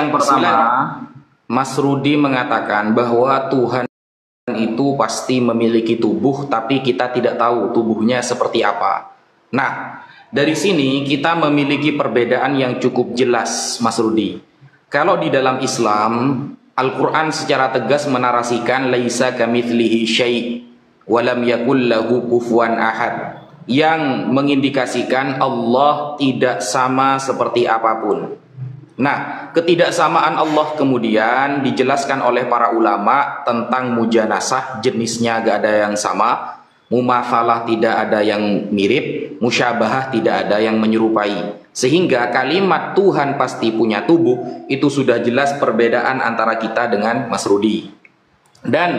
Yang pertama, Mas Rudi mengatakan bahwa Tuhan itu pasti memiliki tubuh, tapi kita tidak tahu tubuhnya seperti apa. Nah, dari sini kita memiliki perbedaan yang cukup jelas, Mas Rudi. Kalau di dalam Islam, Al-Quran secara tegas menarasikan laisa kamitslihi syai' walam yakul lahu kufuwan ahad, yang mengindikasikan Allah tidak sama seperti apapun. Nah, ketidaksamaan Allah kemudian dijelaskan oleh para ulama tentang mujanasah, jenisnya gak ada yang sama, mumatsalah tidak ada yang mirip, musyabahah tidak ada yang menyerupai. Sehingga kalimat Tuhan pasti punya tubuh itu sudah jelas perbedaan antara kita dengan Mas Rudi. Dan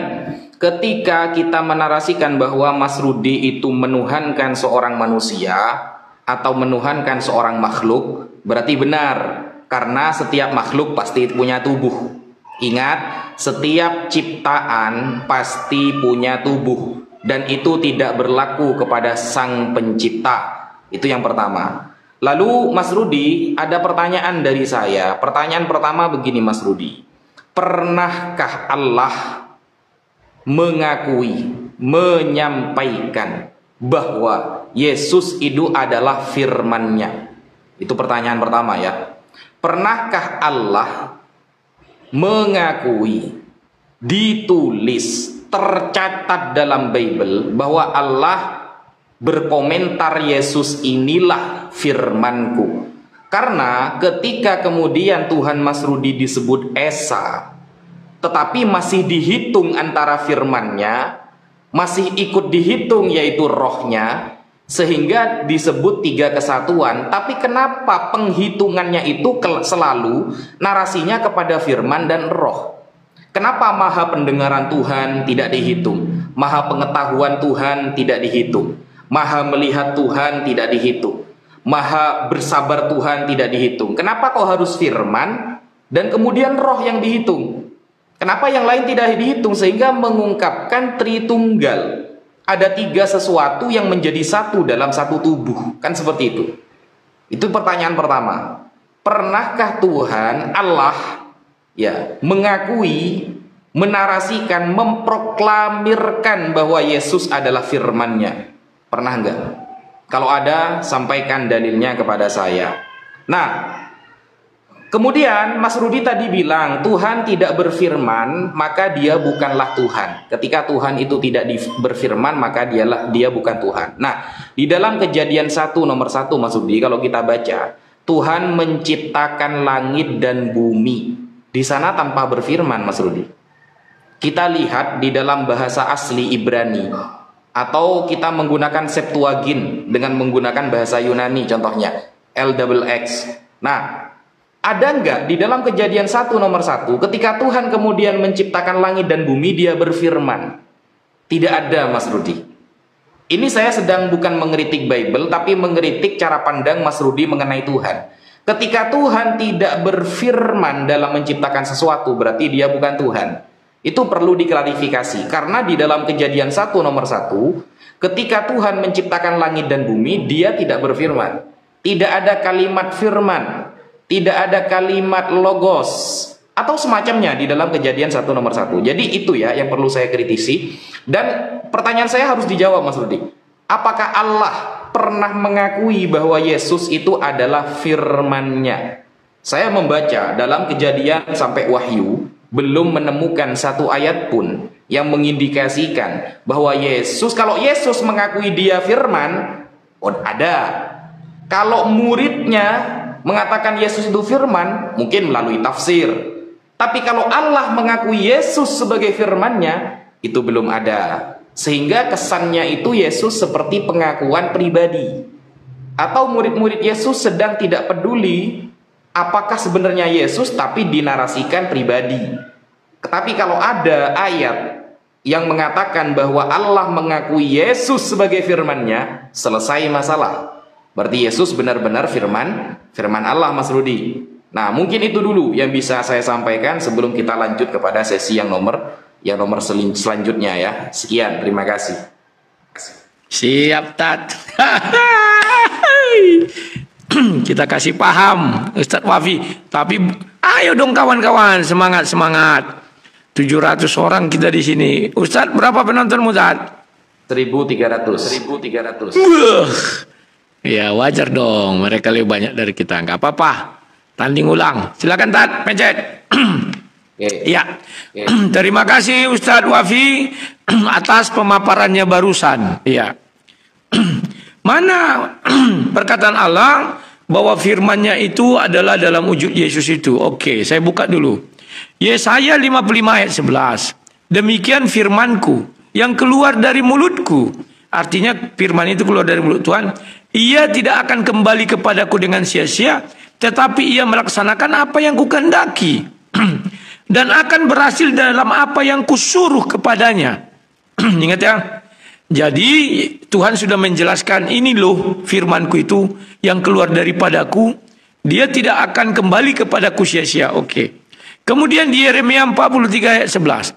ketika kita menarasikan bahwa Mas Rudi itu menuhankan seorang manusia atau menuhankan seorang makhluk, berarti benar. Karena setiap makhluk pasti punya tubuh. Ingat, setiap ciptaan pasti punya tubuh. Dan itu tidak berlaku kepada sang pencipta. Itu yang pertama. Lalu Mas Rudi, ada pertanyaan dari saya. Pertanyaan pertama begini Mas Rudi. Pernahkah Allah mengakui, menyampaikan bahwa Yesus itu adalah firman-Nya? Itu pertanyaan pertama ya. Pernahkah Allah mengakui, ditulis, tercatat dalam Bible bahwa Allah berkomentar Yesus inilah firmanku? Karena ketika kemudian Tuhan Mas Rudi disebut Esa, tetapi masih dihitung antara firman-Nya, masih ikut dihitung yaitu rohnya, sehingga disebut tiga kesatuan. Tapi kenapa penghitungannya itu selalu narasinya kepada firman dan roh? Kenapa maha pendengaran Tuhan tidak dihitung, maha pengetahuan Tuhan tidak dihitung, maha melihat Tuhan tidak dihitung, maha bersabar Tuhan tidak dihitung? Kenapa kok harus firman dan kemudian roh yang dihitung? Kenapa yang lain tidak dihitung? Sehingga mengungkapkan Tritunggal. Ada tiga sesuatu yang menjadi satu dalam satu tubuh. Kan seperti itu. Itu pertanyaan pertama. Pernahkah Tuhan Allah ya mengakui, menarasikan, memproklamirkan bahwa Yesus adalah firman-Nya? Pernah enggak? Kalau ada, sampaikan dalilnya kepada saya. Nah, kemudian Mas Rudi tadi bilang Tuhan tidak berfirman, maka dia bukanlah Tuhan. Ketika Tuhan itu tidak berfirman, maka dia bukan Tuhan. Nah, di dalam Kejadian 1 nomor 1 Mas Rudi, kalau kita baca, Tuhan menciptakan langit dan bumi. Di sana tanpa berfirman Mas Rudi. Kita lihat di dalam bahasa asli Ibrani, atau kita menggunakan Septuagint dengan menggunakan bahasa Yunani contohnya LXX. Nah, ada nggak di dalam Kejadian 1 nomor 1 ketika Tuhan kemudian menciptakan langit dan bumi dia berfirman? Tidak ada Mas Rudi. Ini saya sedang bukan mengkritik Bible, tapi mengkritik cara pandang Mas Rudi mengenai Tuhan. Ketika Tuhan tidak berfirman dalam menciptakan sesuatu, berarti dia bukan Tuhan. Itu perlu diklarifikasi. Karena di dalam Kejadian 1 nomor 1 ketika Tuhan menciptakan langit dan bumi, dia tidak berfirman. Tidak ada kalimat firman, tidak ada kalimat logos atau semacamnya di dalam Kejadian 1 nomor 1. Jadi itu ya yang perlu saya kritisi. Dan pertanyaan saya harus dijawab Mas Rudi. Apakah Allah pernah mengakui bahwa Yesus itu adalah firman-Nya? Saya membaca dalam Kejadian sampai Wahyu, belum menemukan satu ayat pun yang mengindikasikan bahwa Yesus, kalau Yesus mengakui dia firman, oh ada. Kalau muridnya mengatakan Yesus itu firman, mungkin melalui tafsir. Tapi kalau Allah mengakui Yesus sebagai firman-Nya, itu belum ada. Sehingga kesannya itu Yesus seperti pengakuan pribadi. Atau murid-murid Yesus sedang tidak peduli apakah sebenarnya Yesus, tapi dinarasikan pribadi. Tetapi kalau ada ayat yang mengatakan bahwa Allah mengakui Yesus sebagai firman-Nya, selesai masalah. Berarti Yesus benar-benar firman Allah Mas Rudi. Nah, mungkin itu dulu yang bisa saya sampaikan sebelum kita lanjut kepada sesi yang nomor selanjutnya ya. Sekian, terima kasih. Siap Tat. Kita kasih paham Ustadz Wafi, tapi Ayo dong kawan-kawan, semangat. 700 orang kita di sini. Ustadz, berapa penonton Ustadz? 1.300. Ya wajar dong, mereka lebih banyak dari kita. Nggak apa-apa, tanding ulang. Silakan Tat, pencet. Ya, terima kasih Ustadz Wafi atas pemaparannya barusan. Ya, mana perkataan Allah bahwa firman-Nya itu adalah dalam wujud Yesus itu. Oke, saya buka dulu. Yesaya 55 ayat 11. Demikian firmanku yang keluar dari mulutku. Artinya firman itu keluar dari mulut Tuhan. Ia tidak akan kembali kepadaku dengan sia-sia, tetapi ia melaksanakan apa yang kukehendaki dan akan berhasil dalam apa yang kusuruh kepadanya. Ingat ya. Jadi Tuhan sudah menjelaskan, ini loh firmanku itu yang keluar daripadaku, dia tidak akan kembali kepadaku sia-sia. Oke. Kemudian di Yeremia 43 ayat 11.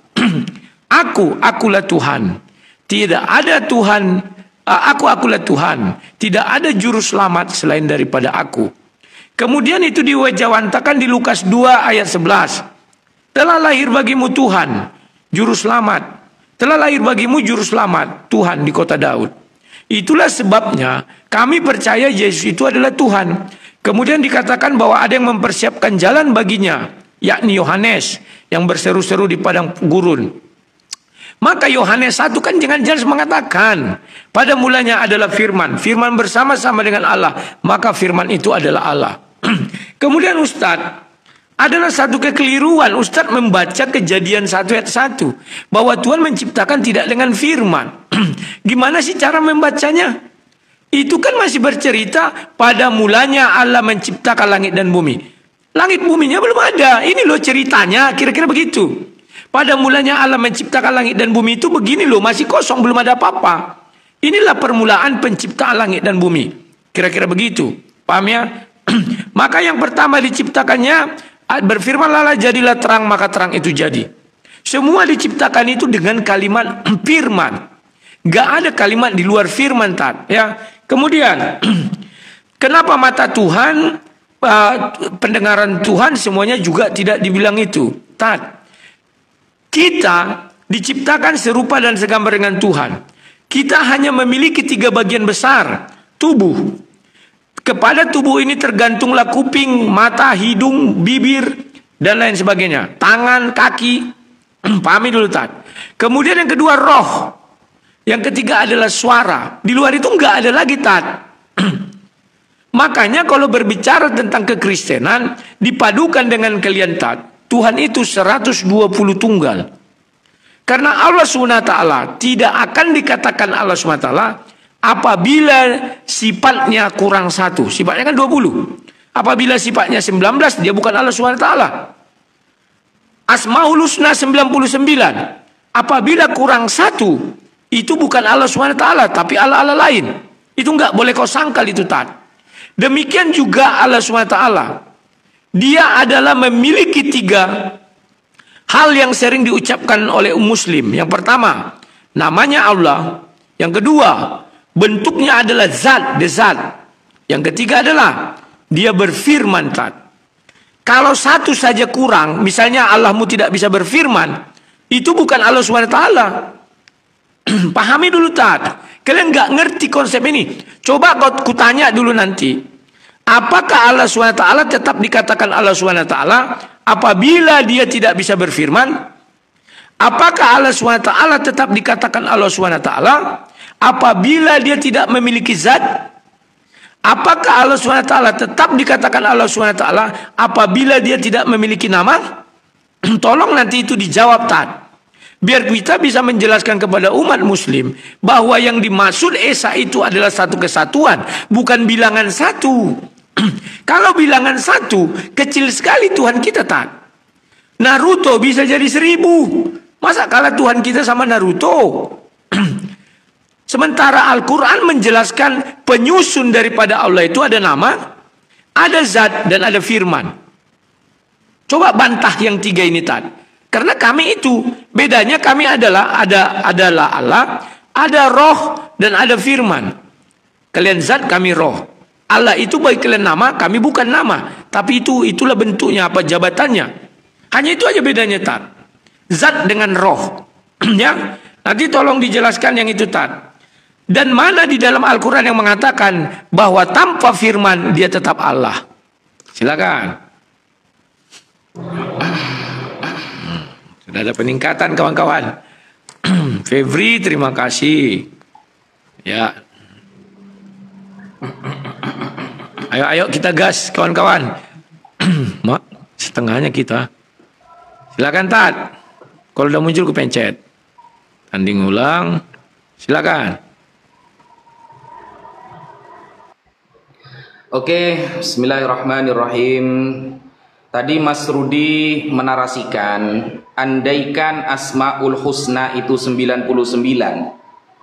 Akulah Tuhan. Tidak ada Tuhan, akulah Tuhan. Tidak ada juru selamat selain daripada aku. Kemudian itu diwajahwantakan di Lukas 2 ayat 11. Telah lahir bagimu Tuhan, juru selamat. Telah lahir bagimu juru selamat, Tuhan di kota Daud. Itulah sebabnya kami percaya Yesus itu adalah Tuhan. Kemudian dikatakan bahwa ada yang mempersiapkan jalan baginya, yakni Yohanes yang berseru-seru di padang gurun. Maka Yohanes 1 kan jangan jelas mengatakan pada mulanya adalah firman, firman bersama-sama dengan Allah, maka firman itu adalah Allah. Kemudian Ustadz, adalah satu kekeliruan Ustadz membaca Kejadian 1 ayat 1 bahwa Tuhan menciptakan tidak dengan firman. Gimana sih cara membacanya? Itu kan masih bercerita pada mulanya Allah menciptakan langit dan bumi. Langit buminya belum ada. Ini loh ceritanya, kira-kira begitu. Pada mulanya Allah menciptakan langit dan bumi itu begini loh, masih kosong, belum ada apa-apa. Inilah permulaan penciptaan langit dan bumi. Kira-kira begitu. Paham ya? Maka yang pertama diciptakannya, berfirmanlah jadilah terang, maka terang itu jadi. Semua diciptakan itu dengan kalimat firman. Gak ada kalimat di luar firman, Tat. Ya. Kemudian, kenapa mata Tuhan, pendengaran Tuhan semuanya juga tidak dibilang itu, Tat. Kita diciptakan serupa dan segambar dengan Tuhan. Kita hanya memiliki 3 bagian besar tubuh. Kepada tubuh ini tergantunglah kuping, mata, hidung, bibir, dan lain sebagainya. Tangan, kaki. Pahami dulu, Tat. Kemudian yang kedua roh. Yang ketiga adalah suara. Di luar itu enggak ada lagi, Tat. Makanya kalau berbicara tentang kekristenan, dipadukan dengan kalian, Tat. Tuhan itu 120 tunggal. Karena Allah SWT tidak akan dikatakan Allah SWT apabila sifatnya kurang 1. Sifatnya kan 20. Apabila sifatnya 19, dia bukan Allah SWT. Asmaul Husna 99. Apabila kurang 1, itu bukan Allah SWT, tapi Allah-Allah lain. Itu enggak boleh kau sangkal itu, Tat. Demikian juga Allah SWT. Dia adalah memiliki 3 hal yang sering diucapkan oleh muslim. Yang pertama, namanya Allah. Yang kedua, bentuknya adalah zat, zat. Yang ketiga adalah dia berfirman, Tat. Kalau 1 saja kurang, misalnya Allahmu tidak bisa berfirman, itu bukan Allah SWT. Pahami dulu, Tat. Kalian nggak ngerti konsep ini. Coba kau tanya dulu nanti. Apakah Allah SWT tetap dikatakan Allah SWT apabila dia tidak bisa berfirman? Apakah Allah SWT tetap dikatakan Allah SWT apabila dia tidak memiliki zat? Apakah Allah SWT tetap dikatakan Allah SWT apabila dia tidak memiliki nama? Tolong nanti itu dijawab, Tat. Biar kita bisa menjelaskan kepada umat muslim bahwa yang dimaksud Esa itu adalah satu kesatuan, bukan bilangan 1. Kalau bilangan 1, kecil sekali Tuhan kita, Tat. Naruto bisa jadi 1000. Masa kalah Tuhan kita sama Naruto? Sementara Al-Quran menjelaskan penyusun daripada Allah itu ada nama, ada zat, dan ada firman. Coba bantah yang 3 ini, Tat. Karena kami itu, bedanya kami adalah Allah, ada roh, dan ada firman. Kalian zat, kami roh. Allah itu bagi kalian nama, kami bukan nama. Tapi itulah bentuknya, apa jabatannya. Hanya itu aja bedanya Tat. Zat dengan roh. Ya, nanti tolong dijelaskan yang itu Tat. Dan mana di dalam Al-Quran yang mengatakan bahwa tanpa firman dia tetap Allah? Silakan. Sudah ada peningkatan kawan-kawan. Febri, terima kasih. Ya. Ayo kita gas kawan-kawan. Mak, setengahnya kita. Silakan Tat. Kalau udah muncul ku pencet. Tanding ulang. Silakan. Oke, bismillahirrahmanirrahim. Tadi Mas Rudi menarasikan, andaikan Asmaul Husna itu 99,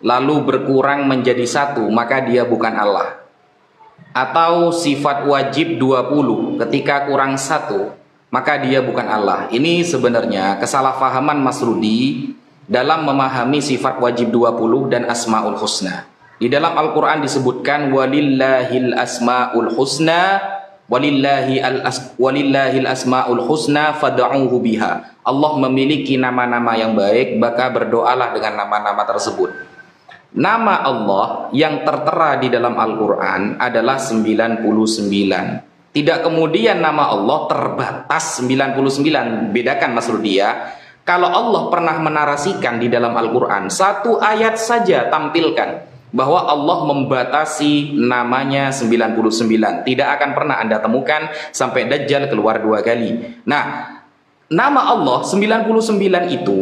lalu berkurang menjadi 1, maka dia bukan Allah. Atau sifat wajib 20, ketika kurang 1, maka dia bukan Allah. Ini sebenarnya kesalahpahaman Mas Rudi dalam memahami sifat wajib 20 dan Asmaul Husna. Di dalam Al-Quran disebutkan walillahil asmaul husna walillahil asmaul husna fad'uhu biha. Allah memiliki nama-nama yang baik, maka berdoalah dengan nama-nama tersebut. Nama Allah yang tertera di dalam Al-Quran adalah 99. Tidak kemudian nama Allah terbatas 99. Bedakan Mas Rudi ya. Kalau Allah pernah menarasikan di dalam Al-Quran, satu ayat saja tampilkan bahwa Allah membatasi namanya 99. Tidak akan pernah Anda temukan sampai Dajjal keluar 2 kali. Nah, nama Allah 99 itu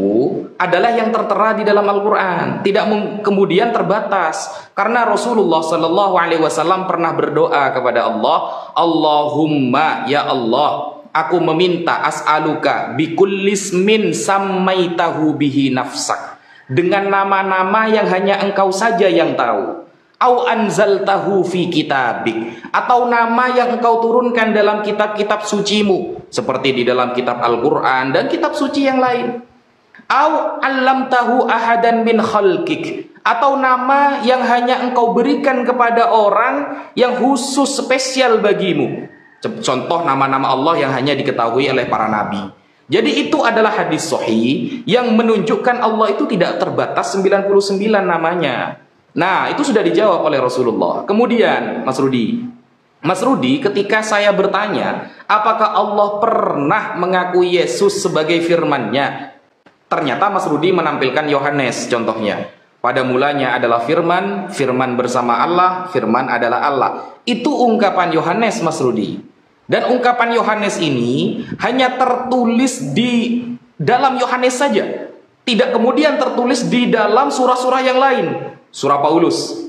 adalah yang tertera di dalam Al-Quran. Tidak kemudian terbatas. Karena Rasulullah SAW pernah berdoa kepada Allah, Allahumma ya Allah, aku meminta as'aluka bikullismin sammaitahu bihi nafsak, dengan nama-nama yang hanya engkau saja yang tahu, au anzaltahu fi kitabik, atau nama yang engkau turunkan dalam kitab-kitab sucimu seperti di dalam kitab Al-Quran dan kitab suci yang lain, au allamtahu ahadan min khalqik, atau nama yang hanya engkau berikan kepada orang yang khusus spesial bagimu. Contoh nama-nama Allah yang hanya diketahui oleh para nabi. Jadi itu adalah hadis sahih yang menunjukkan Allah itu tidak terbatas 99 namanya. Nah, itu sudah dijawab oleh Rasulullah. Kemudian Mas Rudi, ketika saya bertanya, apakah Allah pernah mengakui Yesus sebagai firman-Nya? Ternyata Mas Rudi menampilkan Yohanes contohnya. Pada mulanya adalah firman, firman bersama Allah, firman adalah Allah. Itu ungkapan Yohanes Mas Rudi. Dan ungkapan Yohanes ini hanya tertulis di dalam Yohanes saja. Tidak kemudian tertulis di dalam surah-surah yang lain. Surah Paulus,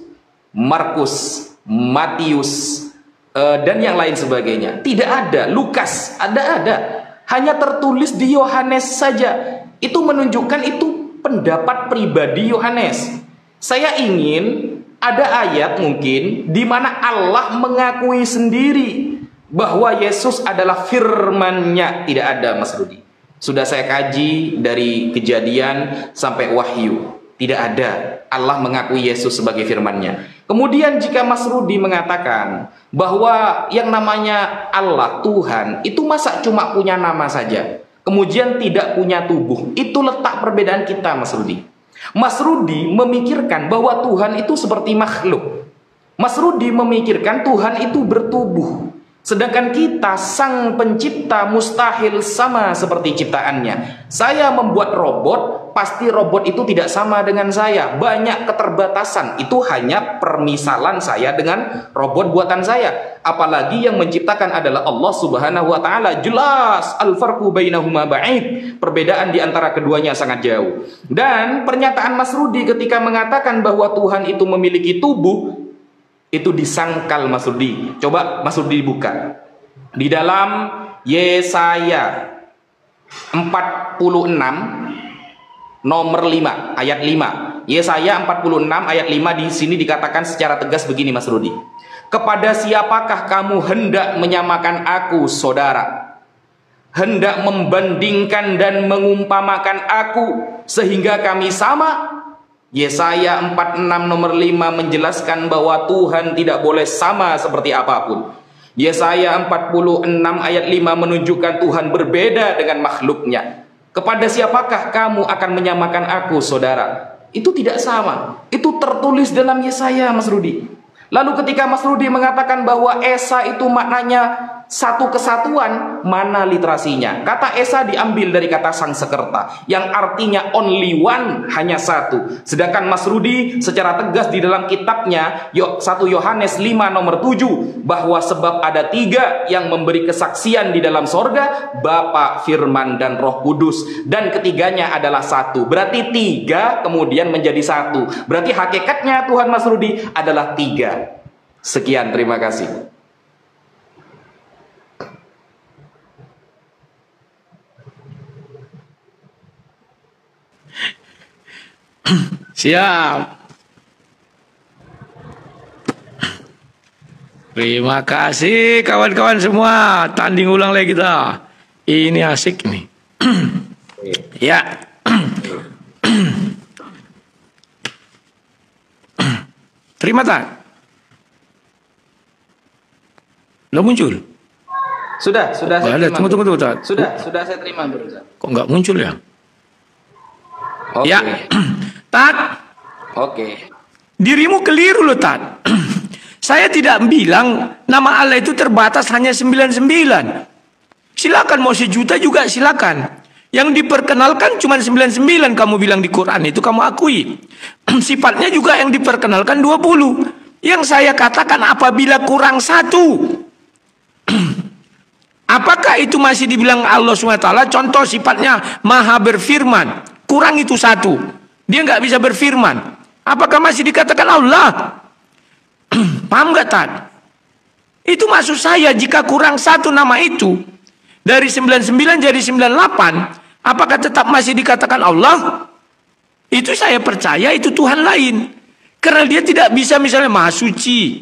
Markus, Matius, dan yang lain sebagainya. Tidak ada. Lukas, ada. Hanya tertulis di Yohanes saja. Itu menunjukkan itu pendapat pribadi Yohanes. Saya ingin ada ayat mungkin di mana Allah mengakui sendiri bahwa Yesus adalah firman-Nya. Tidak ada Mas Rudi. Sudah saya kaji dari Kejadian sampai Wahyu. Tidak ada Allah mengakui Yesus sebagai firman-Nya. Kemudian jika Mas Rudi mengatakan bahwa yang namanya Allah, Tuhan, itu masa cuma punya nama saja, kemudian tidak punya tubuh. Itu letak perbedaan kita Mas Rudi. Mas Rudi memikirkan bahwa Tuhan itu seperti makhluk. Mas Rudi memikirkan Tuhan itu bertubuh. Sedangkan kita, sang pencipta, mustahil sama seperti ciptaannya. Saya membuat robot, pasti robot itu tidak sama dengan saya. Banyak keterbatasan. Itu hanya permisalan saya dengan robot buatan saya. Apalagi yang menciptakan adalah Allah Subhanahu wa Ta'ala. Jelas, al-farqu bainahuma ba'id. Perbedaan di antara keduanya sangat jauh. Dan pernyataan Mas Rudi ketika mengatakan bahwa Tuhan itu memiliki tubuh, itu disangkal Mas Rudi. Coba Mas Rudi buka di dalam Yesaya 46 nomor 5 ayat 5. Yesaya 46 ayat 5 di sini dikatakan secara tegas begini Mas Rudi. Kepada siapakah kamu hendak menyamakan aku saudara? Hendak membandingkan dan mengumpamakan aku sehingga kami sama? Yesaya 46 nomor 5 menjelaskan bahwa Tuhan tidak boleh sama seperti apapun. Yesaya 46 ayat 5 menunjukkan Tuhan berbeda dengan makhluknya. Kepada siapakah kamu akan menyamakan aku, saudara? Itu tidak sama. Itu tertulis dalam Yesaya, Mas Rudi. Lalu ketika Mas Rudi mengatakan bahwa Esa itu maknanya satu kesatuan, mana literasinya? Kata Esa diambil dari kata Sangsekerta yang artinya only one, hanya satu. Sedangkan Mas Rudi secara tegas di dalam kitabnya 1 Yohanes 5 nomor 7 bahwa sebab ada 3 yang memberi kesaksian di dalam sorga, Bapa, Firman, dan Roh Kudus, dan ketiganya adalah satu. Berarti 3 kemudian menjadi satu. Berarti hakikatnya Tuhan Mas Rudi adalah 3. Sekian, terima kasih. Siap. Terima kasih kawan-kawan semua. Tanding ulang lagi kita. Ini asik nih. Ya. Terima tak? Lo muncul? Sudah saya ada. terima. Tunggu tak? Sudah saya terima, Bro. Kok nggak muncul ya? Oke. Ya. Tat. Oke. Dirimu keliru loh, Tat. Saya tidak bilang nama Allah itu terbatas hanya 99. Silakan mau 1.000.000 juga silakan. Yang diperkenalkan cuma 99 kamu bilang di Quran itu kamu akui. Sifatnya juga yang diperkenalkan 20. Yang saya katakan apabila kurang 1. Apakah itu masih dibilang Allah SWT? Contoh sifatnya maha berfirman. Kurang itu 1. Dia nggak bisa berfirman. Apakah masih dikatakan Allah? Paham nggak, Tad? Itu maksud saya, jika kurang 1 nama itu dari 99 jadi 98, apakah tetap masih dikatakan Allah? Itu saya percaya itu Tuhan lain. Karena dia tidak bisa misalnya maha suci,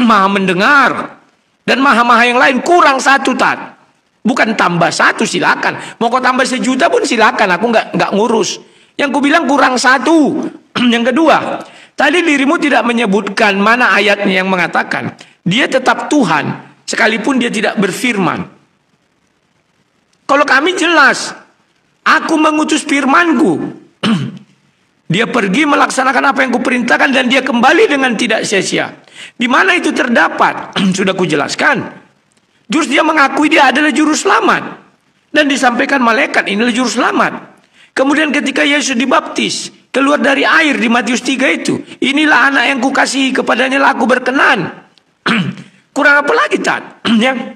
maha mendengar, dan maha-maha yang lain. Kurang 1, Tad. Bukan tambah 1 silakan. Mau kau tambah 1.000.000 pun silakan. Aku nggak ngurus. Yang ku bilang kurang 1. Yang kedua, tadi dirimu tidak menyebutkan mana ayatnya yang mengatakan dia tetap Tuhan sekalipun dia tidak berfirman. Kalau kami jelas, aku mengutus firmanku. Dia pergi melaksanakan apa yang kuperintahkan dan dia kembali dengan tidak sia-sia. Di mana itu terdapat? Sudah kujelaskan. Terus dia mengakui dia adalah juru selamat. Dan disampaikan malaikat inilah juru selamat. Kemudian ketika Yesus dibaptis, keluar dari air di Matius 3 itu, inilah anak yang kukasihi, kepadanya lah aku berkenan. Kurang apa lagi, Tad? Ya.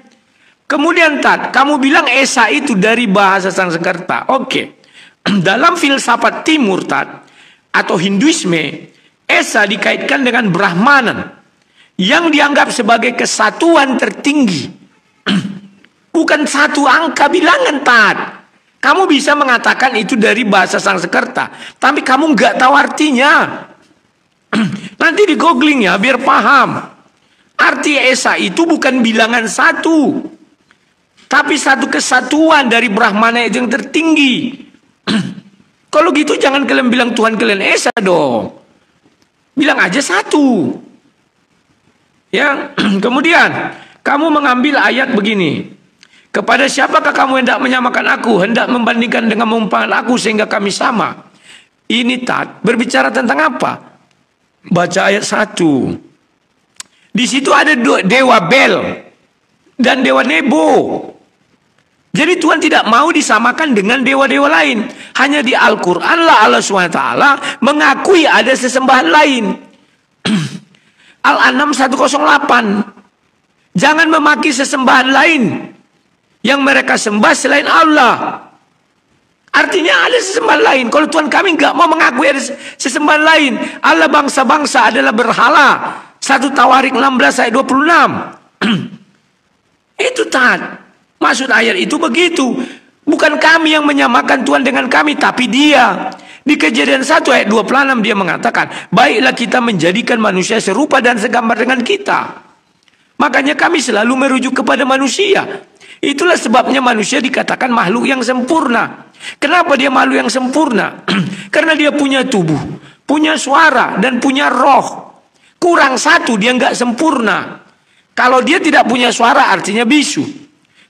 Kemudian, Tad, kamu bilang Esa itu dari bahasa Sangsekerta. Oke. Dalam filsafat timur, Tad, atau Hinduisme, Esa dikaitkan dengan Brahmanan yang dianggap sebagai kesatuan tertinggi. Bukan satu angka bilangan, Tad. Kamu bisa mengatakan itu dari bahasa Sangsekerta, tapi kamu nggak tahu artinya. Nanti di googling ya biar paham. Arti Esa itu bukan bilangan 1, tapi satu kesatuan dari Brahmana itu yang tertinggi. Kalau gitu jangan kalian bilang Tuhan kalian Esa dong. Bilang aja 1. Ya, kemudian kamu mengambil ayat begini. Kepada siapakah kamu hendak menyamakan aku, hendak membandingkan dengan mengumpamakan aku sehingga kami sama? Ini, Tad, berbicara tentang apa? Baca ayat 1. Di situ ada dewa Bel dan dewa Nebo. Jadi Tuhan tidak mau disamakan dengan dewa-dewa lain. Hanya di Al-Quran lah Allah SWT mengakui ada sesembahan lain. Al-An'am 108. Jangan memaki sesembahan lain yang mereka sembah selain Allah. Artinya ada sesembahan lain. Kalau Tuhan kami nggak mau mengakui ada sesembahan lain, Allah bangsa-bangsa adalah berhala. 1 Tawarik 16 ayat 26. Itu, Tad. Maksud ayat itu begitu. Bukan kami yang menyamakan Tuhan dengan kami, tapi dia. Di Kejadian 1 ayat 26 dia mengatakan, baiklah kita menjadikan manusia serupa dan segambar dengan kita. Makanya kami selalu merujuk kepada manusia. Itulah sebabnya manusia dikatakan makhluk yang sempurna. Kenapa dia makhluk yang sempurna? Karena dia punya tubuh, punya suara dan punya roh. Kurang satu, dia nggak sempurna. Kalau dia tidak punya suara artinya bisu.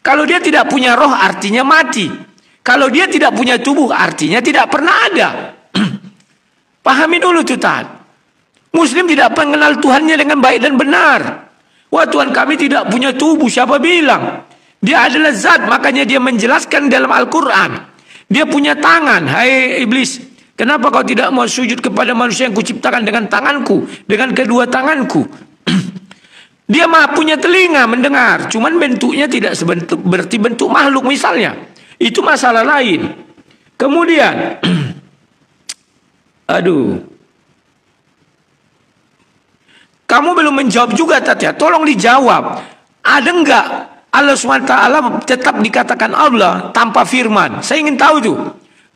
Kalau dia tidak punya roh artinya mati. Kalau dia tidak punya tubuh artinya tidak pernah ada. Pahami dulu tuh Tat. Muslim tidak mengenal Tuhannya dengan baik dan benar. Wah, Tuhan kami tidak punya tubuh, siapa bilang? Dia adalah zat, makanya dia menjelaskan dalam Al-Quran. Dia punya tangan, hai iblis. Kenapa kau tidak mau sujud kepada manusia yang kuciptakan dengan tanganku, dengan kedua tanganku? Dia mah punya telinga mendengar, cuman bentuknya tidak seperti bentuk makhluk misalnya. Itu masalah lain. Kemudian, aduh, kamu belum menjawab juga Tatya, tolong dijawab. Ada enggak Allah SWT tetap dikatakan Allah tanpa firman? Saya ingin tahu tuh.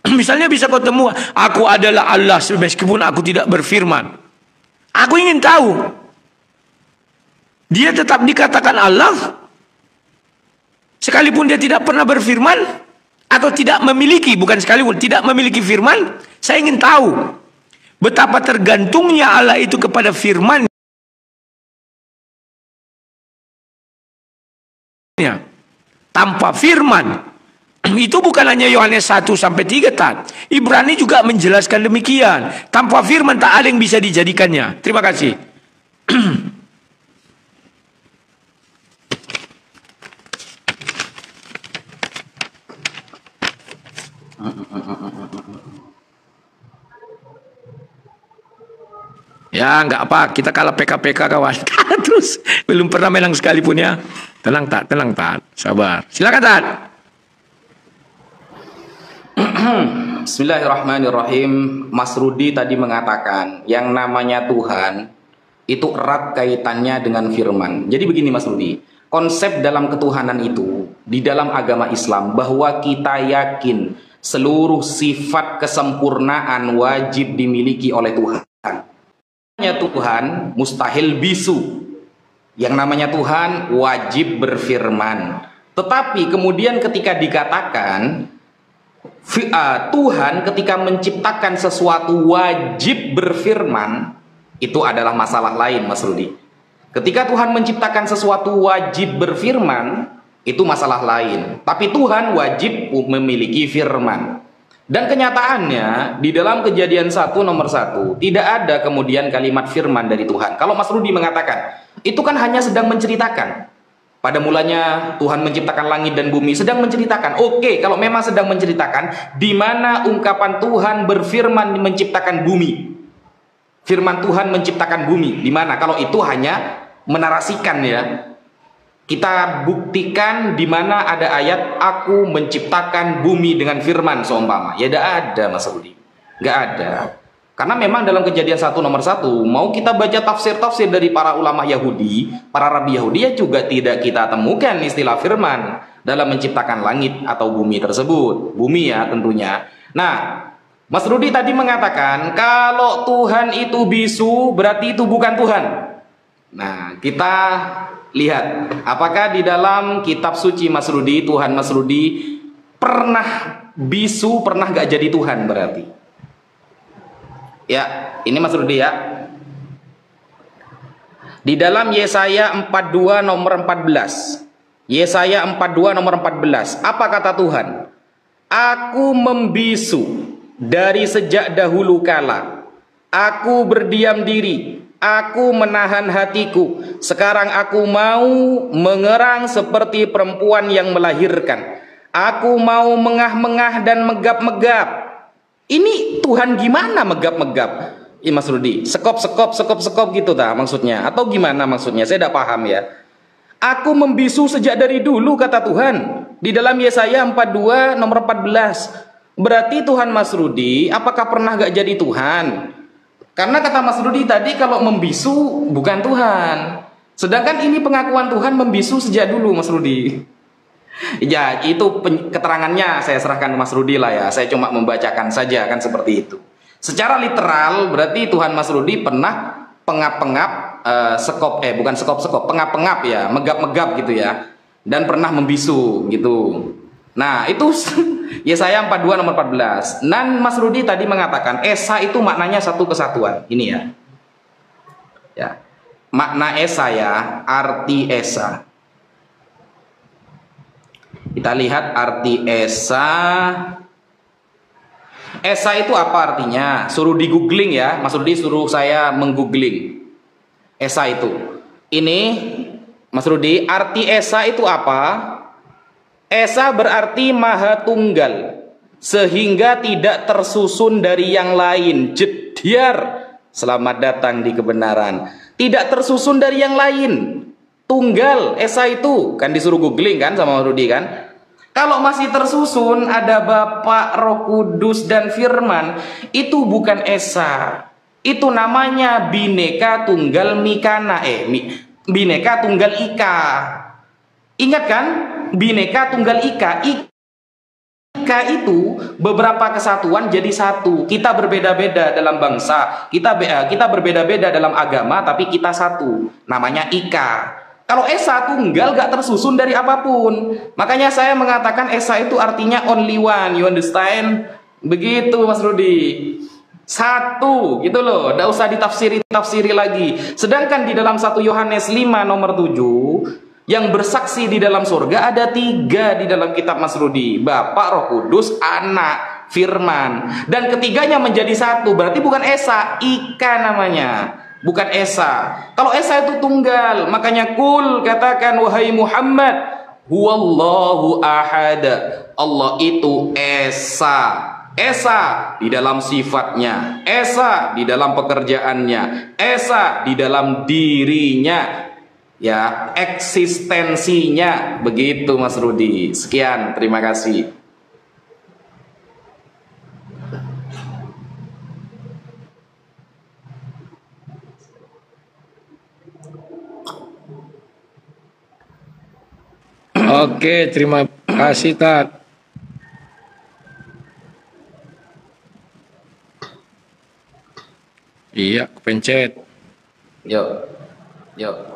Misalnya bisa kau temu, aku adalah Allah meskipun aku tidak berfirman. Aku ingin tahu. Dia tetap dikatakan Allah sekalipun dia tidak pernah berfirman atau tidak memiliki, bukan sekalipun, tidak memiliki firman. Saya ingin tahu betapa tergantungnya Allah itu kepada firman. Tanpa firman. Itu bukan hanya Yohanes 1 sampai 3 Tat. Ibrani juga menjelaskan demikian. Tanpa firman tak ada yang bisa dijadikannya. Terima kasih. Ya nggak apa, kita kalah PK-PK kawan. Terus belum pernah menang sekalipun ya. Tenang Tat, sabar. Silakan Tat. Bismillahirrahmanirrahim. Mas Rudi tadi mengatakan yang namanya Tuhan itu erat kaitannya dengan firman. Jadi begini Mas Rudi, konsep dalam ketuhanan itu di dalam agama Islam bahwa kita yakin seluruh sifat kesempurnaan wajib dimiliki oleh Tuhan. Tuhan mustahil bisu. Yang namanya Tuhan wajib berfirman. Tetapi kemudian ketika dikatakan Tuhan ketika menciptakan sesuatu wajib berfirman, itu adalah masalah lain Mas Rudi. Ketika Tuhan menciptakan sesuatu wajib berfirman, itu masalah lain. Tapi Tuhan wajib memiliki firman. Dan kenyataannya di dalam Kejadian 1 nomor 1 tidak ada kemudian kalimat firman dari Tuhan. Kalau Mas Rudi mengatakan itu kan hanya sedang menceritakan. Pada mulanya Tuhan menciptakan langit dan bumi, sedang menceritakan. Oke, kalau memang sedang menceritakan, di mana ungkapan Tuhan berfirman menciptakan bumi? Firman Tuhan menciptakan bumi, di mana? Kalau itu hanya menarasikan ya. Kita buktikan di mana ada ayat aku menciptakan bumi dengan firman seumpama. Ya tidak ada Mas Rudi. Nggak ada. Karena memang dalam Kejadian 1 nomor 1, mau kita baca tafsir-tafsir dari para ulama Yahudi, para rabi Yahudi, ya juga tidak kita temukan istilah firman dalam menciptakan langit atau bumi tersebut. Bumi ya tentunya. Nah, Mas Rudi tadi mengatakan kalau Tuhan itu bisu berarti itu bukan Tuhan. Nah, kita lihat apakah di dalam kitab suci Mas Rudi, Tuhan Mas Rudi pernah bisu, pernah gak jadi Tuhan berarti. Ya, ini Mas Rudi ya. Di dalam Yesaya 42 nomor 14. Yesaya 42 nomor 14. Apa kata Tuhan? Aku membisu dari sejak dahulu kala. Aku berdiam diri. Aku menahan hatiku. Sekarang aku mau mengerang seperti perempuan yang melahirkan. Aku mau mengah-mengah dan megap-megap. Ini Tuhan gimana megap-megap? Ya Mas Rudi, sekop gitu dah maksudnya. Atau gimana maksudnya? Saya tidak paham ya. Aku membisu sejak dari dulu kata Tuhan. Di dalam Yesaya 42 nomor 14. Berarti Tuhan Mas Rudi, apakah pernah gak jadi Tuhan? Karena kata Mas Rudi tadi kalau membisu bukan Tuhan. Sedangkan ini pengakuan Tuhan membisu sejak dulu Mas Rudi. Ya itu keterangannya saya serahkan ke Mas Rudi lah ya. Saya cuma membacakan saja kan seperti itu. Secara literal berarti Tuhan Mas Rudi pernah pengap-pengap pengap-pengap ya, megap-megap gitu ya. Dan pernah membisu gitu. Nah itu Yesaya 42 nomor 14. Dan Mas Rudi tadi mengatakan Esa itu maknanya satu kesatuan. Ini ya. Ya. Makna Esa ya, arti Esa. Kita lihat arti Esa. Esa itu apa artinya? Suruh di googling ya. Mas Rudi suruh saya menggoogling Esa itu. Ini Mas Rudi, arti Esa itu apa? Esa berarti maha tunggal, sehingga tidak tersusun dari yang lain. Jediar, selamat datang di kebenaran. Tidak tersusun dari yang lain. Tunggal, Esa itu. Kan disuruh googling kan sama Mas Rudi kan? Kalau masih tersusun ada Bapa, Roh Kudus dan Firman, itu bukan Esa. Itu namanya Bhinneka Tunggal Mikana. Bhinneka Tunggal Ika. Ingat kan? Bhinneka Tunggal Ika. Ika itu beberapa kesatuan jadi satu. Kita berbeda-beda dalam bangsa, kita berbeda-beda dalam agama, tapi kita satu. Namanya Ika. Kalau Esa tunggal gak tersusun dari apapun. Makanya saya mengatakan Esa itu artinya only one. You understand? Begitu Mas Rudi. Satu gitu loh. Gak usah ditafsiri lagi. Sedangkan di dalam 1 Yohanes 5 nomor 7, yang bersaksi di dalam surga ada 3 di dalam kitab Mas Rudi. Bapa, Roh Kudus, Anak, Firman. Dan ketiganya menjadi satu. Berarti bukan Esa, Ika namanya. Bukan Esa. Kalau Esa itu tunggal. Makanya kul, katakan wahai Muhammad, huwallahu ahad. Allah itu Esa. Esa di dalam sifatnya. Esa di dalam pekerjaannya. Esa di dalam dirinya. Ya, eksistensinya. Begitu Mas Rudi. Sekian, terima kasih. Oke, terima kasih Tat. Iya, kepencet. Yuk.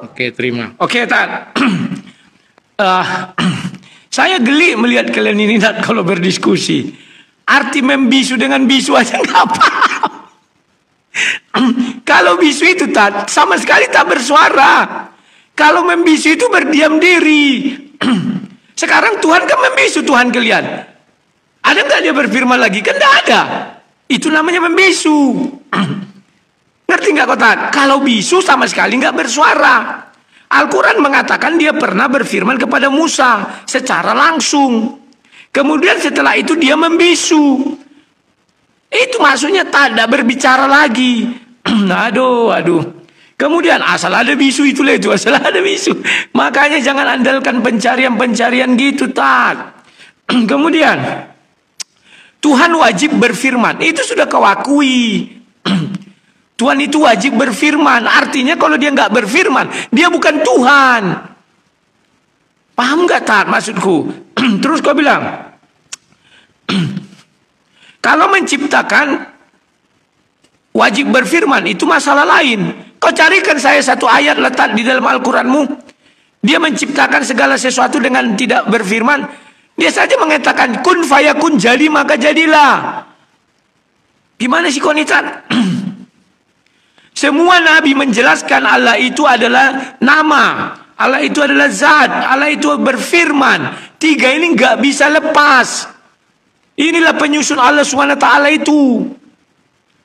Oke, terima. Oke, Tat. Saya geli melihat kalian ini, Tat, kalau berdiskusi. Arti membisu dengan bisu aja nggak paham. Kalau bisu itu, Tat, sama sekali tak bersuara. Kalau membisu itu berdiam diri. Sekarang Tuhan kan membisu, Tuhan kalian. Ada nggak dia berfirman lagi? Kan nggak ada. Itu namanya membisu. Ngerti nggak Tat? Kalau bisu sama sekali nggak bersuara. Al-Quran mengatakan dia pernah berfirman kepada Musa secara langsung. Kemudian setelah itu dia membisu. Itu maksudnya tak ada berbicara lagi. Aduh. Kemudian asal ada bisu itulah itu, asal ada bisu. Makanya jangan andalkan pencarian gitu, Tat. Kemudian Tuhan wajib berfirman. Itu sudah kau akui. Tuhan itu wajib berfirman. Artinya kalau dia nggak berfirman, dia bukan Tuhan. Paham nggak Tat maksudku? Terus kau bilang, kalau menciptakan wajib berfirman, itu masalah lain. Kau carikan saya satu ayat letak di dalam Al-Quranmu. Dia menciptakan segala sesuatu dengan tidak berfirman. Dia saja mengatakan kun fayakun, jadi maka jadilah. Gimana sih kau nih Tat? Semua nabi menjelaskan Allah itu adalah nama, Allah itu adalah zat, Allah itu berfirman. 3 ini nggak bisa lepas. Inilah penyusun Allah SWT itu.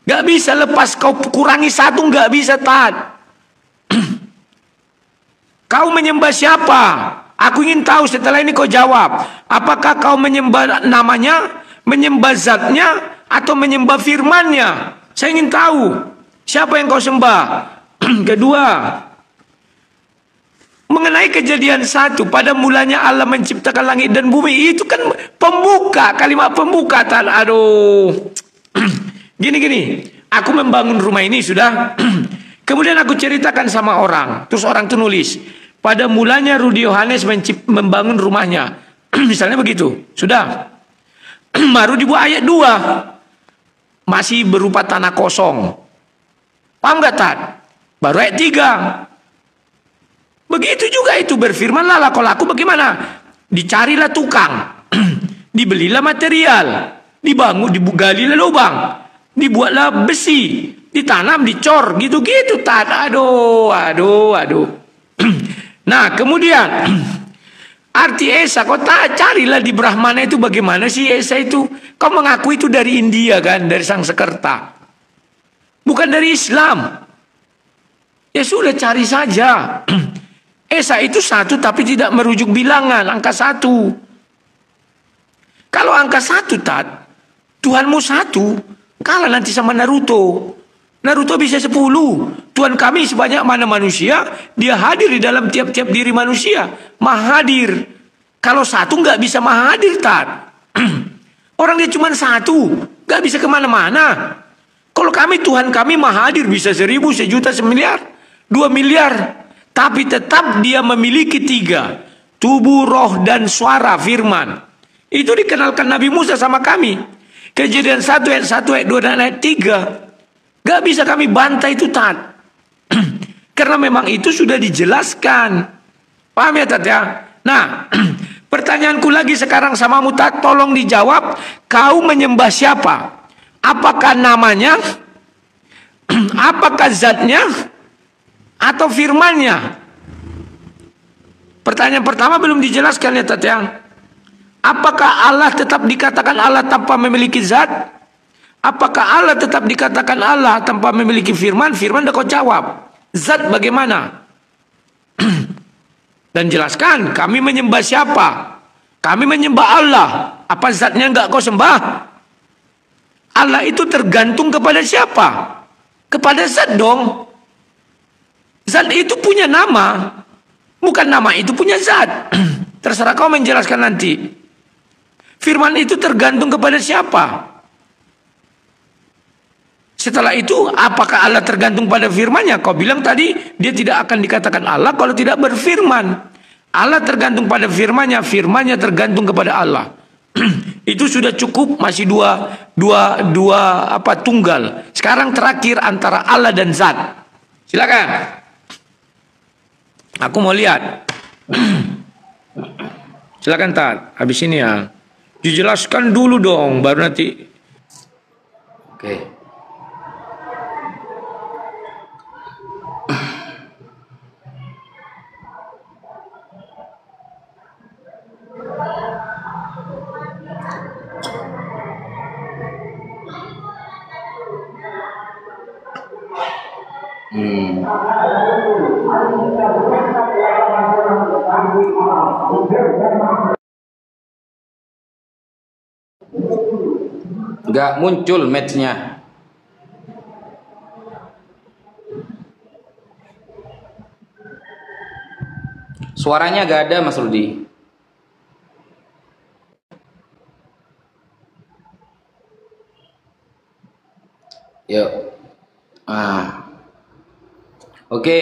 Nggak bisa lepas. Kau kurangi 1 nggak bisa Tat. Kau menyembah siapa? Aku ingin tahu. Setelah ini kau jawab. Apakah kau menyembah namanya, menyembah zatnya, atau menyembah firmannya? Saya ingin tahu. Siapa yang kau sembah? Kedua, mengenai kejadian 1, pada mulanya Allah menciptakan langit dan bumi. Itu kan pembuka, kalimat pembuka. Aduh. Gini. Aku membangun rumah ini sudah. Kemudian aku ceritakan sama orang. Terus orang itu nulis. Pada mulanya Rudi Yohanes membangun rumahnya. Misalnya begitu. Sudah. Baru dibuat ayat 2. Masih berupa tanah kosong. Paham gak Tat? Baru ayat 3. Begitu juga itu berfirmanlah laku bagaimana? Dicarilah tukang. Dibelilah material, dibangun, digalilah lubang, dibuatlah besi, ditanam, dicor, gitu-gitu. Aduh. Nah, kemudian arti Esa, kau tak carilah di Brahmana itu bagaimana sih Esa itu? Kau mengaku itu dari India kan, dari Sangsekerta, bukan dari Islam. Ya sudah, cari saja. Esa itu satu tapi tidak merujuk bilangan, angka satu. Kalau angka satu, Tuhanmu satu, kalah nanti sama Naruto. Naruto bisa 10. Tuhan kami sebanyak mana manusia, dia hadir di dalam tiap-tiap diri manusia. Maha hadir. Kalau satu nggak bisa maha hadir, Orang dia cuma satu, nggak bisa kemana-mana. Kalau kami, Tuhan kami maha hadir, bisa 1000, 1.000.000, 1.000.000.000, 2 miliar. Tapi tetap dia memiliki 3. Tubuh, roh, dan suara, firman. Itu dikenalkan Nabi Musa sama kami. Kejadian 1 ayat 1, ayat 2, dan ayat 3. Gak bisa kami bantai itu, Karena memang itu sudah dijelaskan. Paham ya, ya? Nah, pertanyaanku lagi sekarang samamu, tolong dijawab. Kau menyembah siapa? Apakah namanya? Apakah zatnya? Atau firmannya? Pertanyaan pertama belum dijelaskan ya, ya. Apakah Allah tetap dikatakan Allah tanpa memiliki zat? Apakah Allah tetap dikatakan Allah tanpa memiliki firman? Firman udah kau jawab. Zat bagaimana? Dan jelaskan, kami menyembah siapa? Kami menyembah Allah. Apa zatnya enggak kau sembah? Allah itu tergantung kepada siapa? Kepada zat dong. Zat itu punya nama. Bukan nama itu punya zat. Terserah kau menjelaskan nanti. Firman itu tergantung kepada siapa? Setelah itu, apakah Allah tergantung pada firman-Nya? Kau bilang tadi, dia tidak akan dikatakan Allah kalau tidak berfirman. Allah tergantung pada firman-Nya, firman-Nya tergantung kepada Allah. Itu sudah cukup, masih dua tunggal. Sekarang terakhir antara Allah dan zat. Silakan. Aku mau lihat. Silakan, habis ini ya. Dijelaskan dulu dong, baru nanti. Oke. Nggak muncul matchnya. Suaranya nggak ada, Mas Rudi. Yuk. Oke.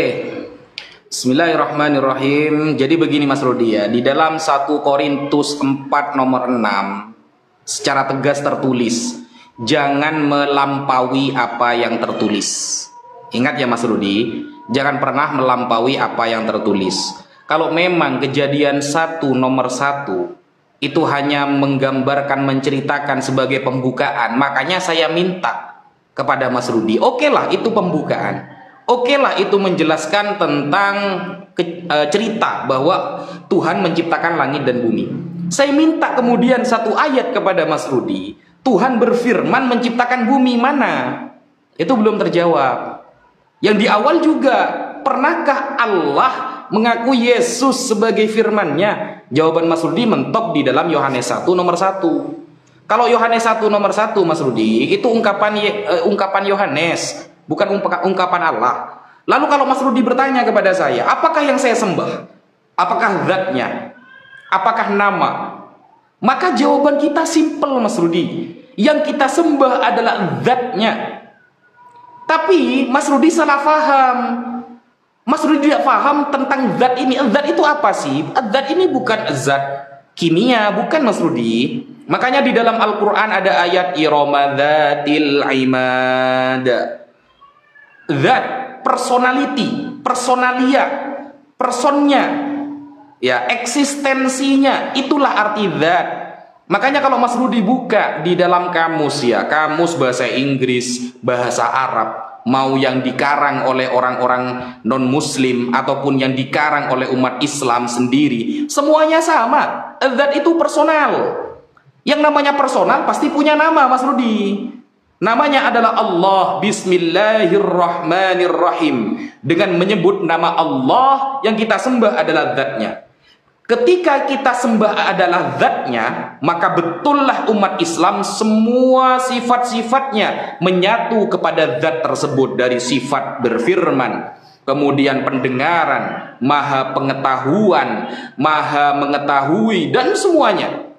Bismillahirrahmanirrahim. Jadi begini Mas Rudi ya, di dalam 1 Korintus 4 nomor 6 secara tegas tertulis, jangan melampaui apa yang tertulis. Ingat ya Mas Rudi, jangan pernah melampaui apa yang tertulis. Kalau memang kejadian 1 nomor 1 itu hanya menggambarkan, menceritakan sebagai pembukaan, makanya saya minta kepada Mas Rudi, oke lah itu pembukaan, oke lah itu menjelaskan tentang cerita bahwa Tuhan menciptakan langit dan bumi. Saya minta kemudian 1 ayat kepada Mas Rudi, Tuhan berfirman menciptakan bumi, mana? Itu belum terjawab. Yang di awal juga, pernahkah Allah mengaku Yesus sebagai firman-Nya? Jawaban Mas Rudi mentok di dalam Yohanes 1 nomor 1. Kalau Yohanes 1 nomor 1 Mas Rudi, itu ungkapan Yohanes, bukan ungkapan Allah. Lalu kalau Mas Rudi bertanya kepada saya, apakah yang saya sembah? Apakah zatnya? Apakah nama? Maka jawaban kita simpel Mas Rudi. Yang kita sembah adalah zatnya. Tapi Mas Rudi salah paham. Mas Rudi tidak paham tentang zat ini. Zat itu apa sih? Zat ini bukan zat kimia, bukan Mas Rudi. Makanya di dalam Al-Quran ada ayat Irama dzatil imad. Zat, personality, personalia, personnya, ya, eksistensinya, itulah arti zat. Makanya kalau Mas Rudi buka di dalam kamus ya, kamus bahasa Inggris, bahasa Arab, mau yang dikarang oleh orang-orang non-muslim ataupun yang dikarang oleh umat Islam sendiri, semuanya sama. Zat itu personal. Yang namanya personal pasti punya nama, Mas Rudi. Namanya adalah Allah. Bismillahirrahmanirrahim. Dengan menyebut nama Allah, yang kita sembah adalah zatnya. Ketika kita sembah adalah zatnya, maka betullah umat Islam semua sifat-sifatnya menyatu kepada zat tersebut. Dari sifat berfirman, kemudian pendengaran, maha pengetahuan, maha mengetahui, dan semuanya.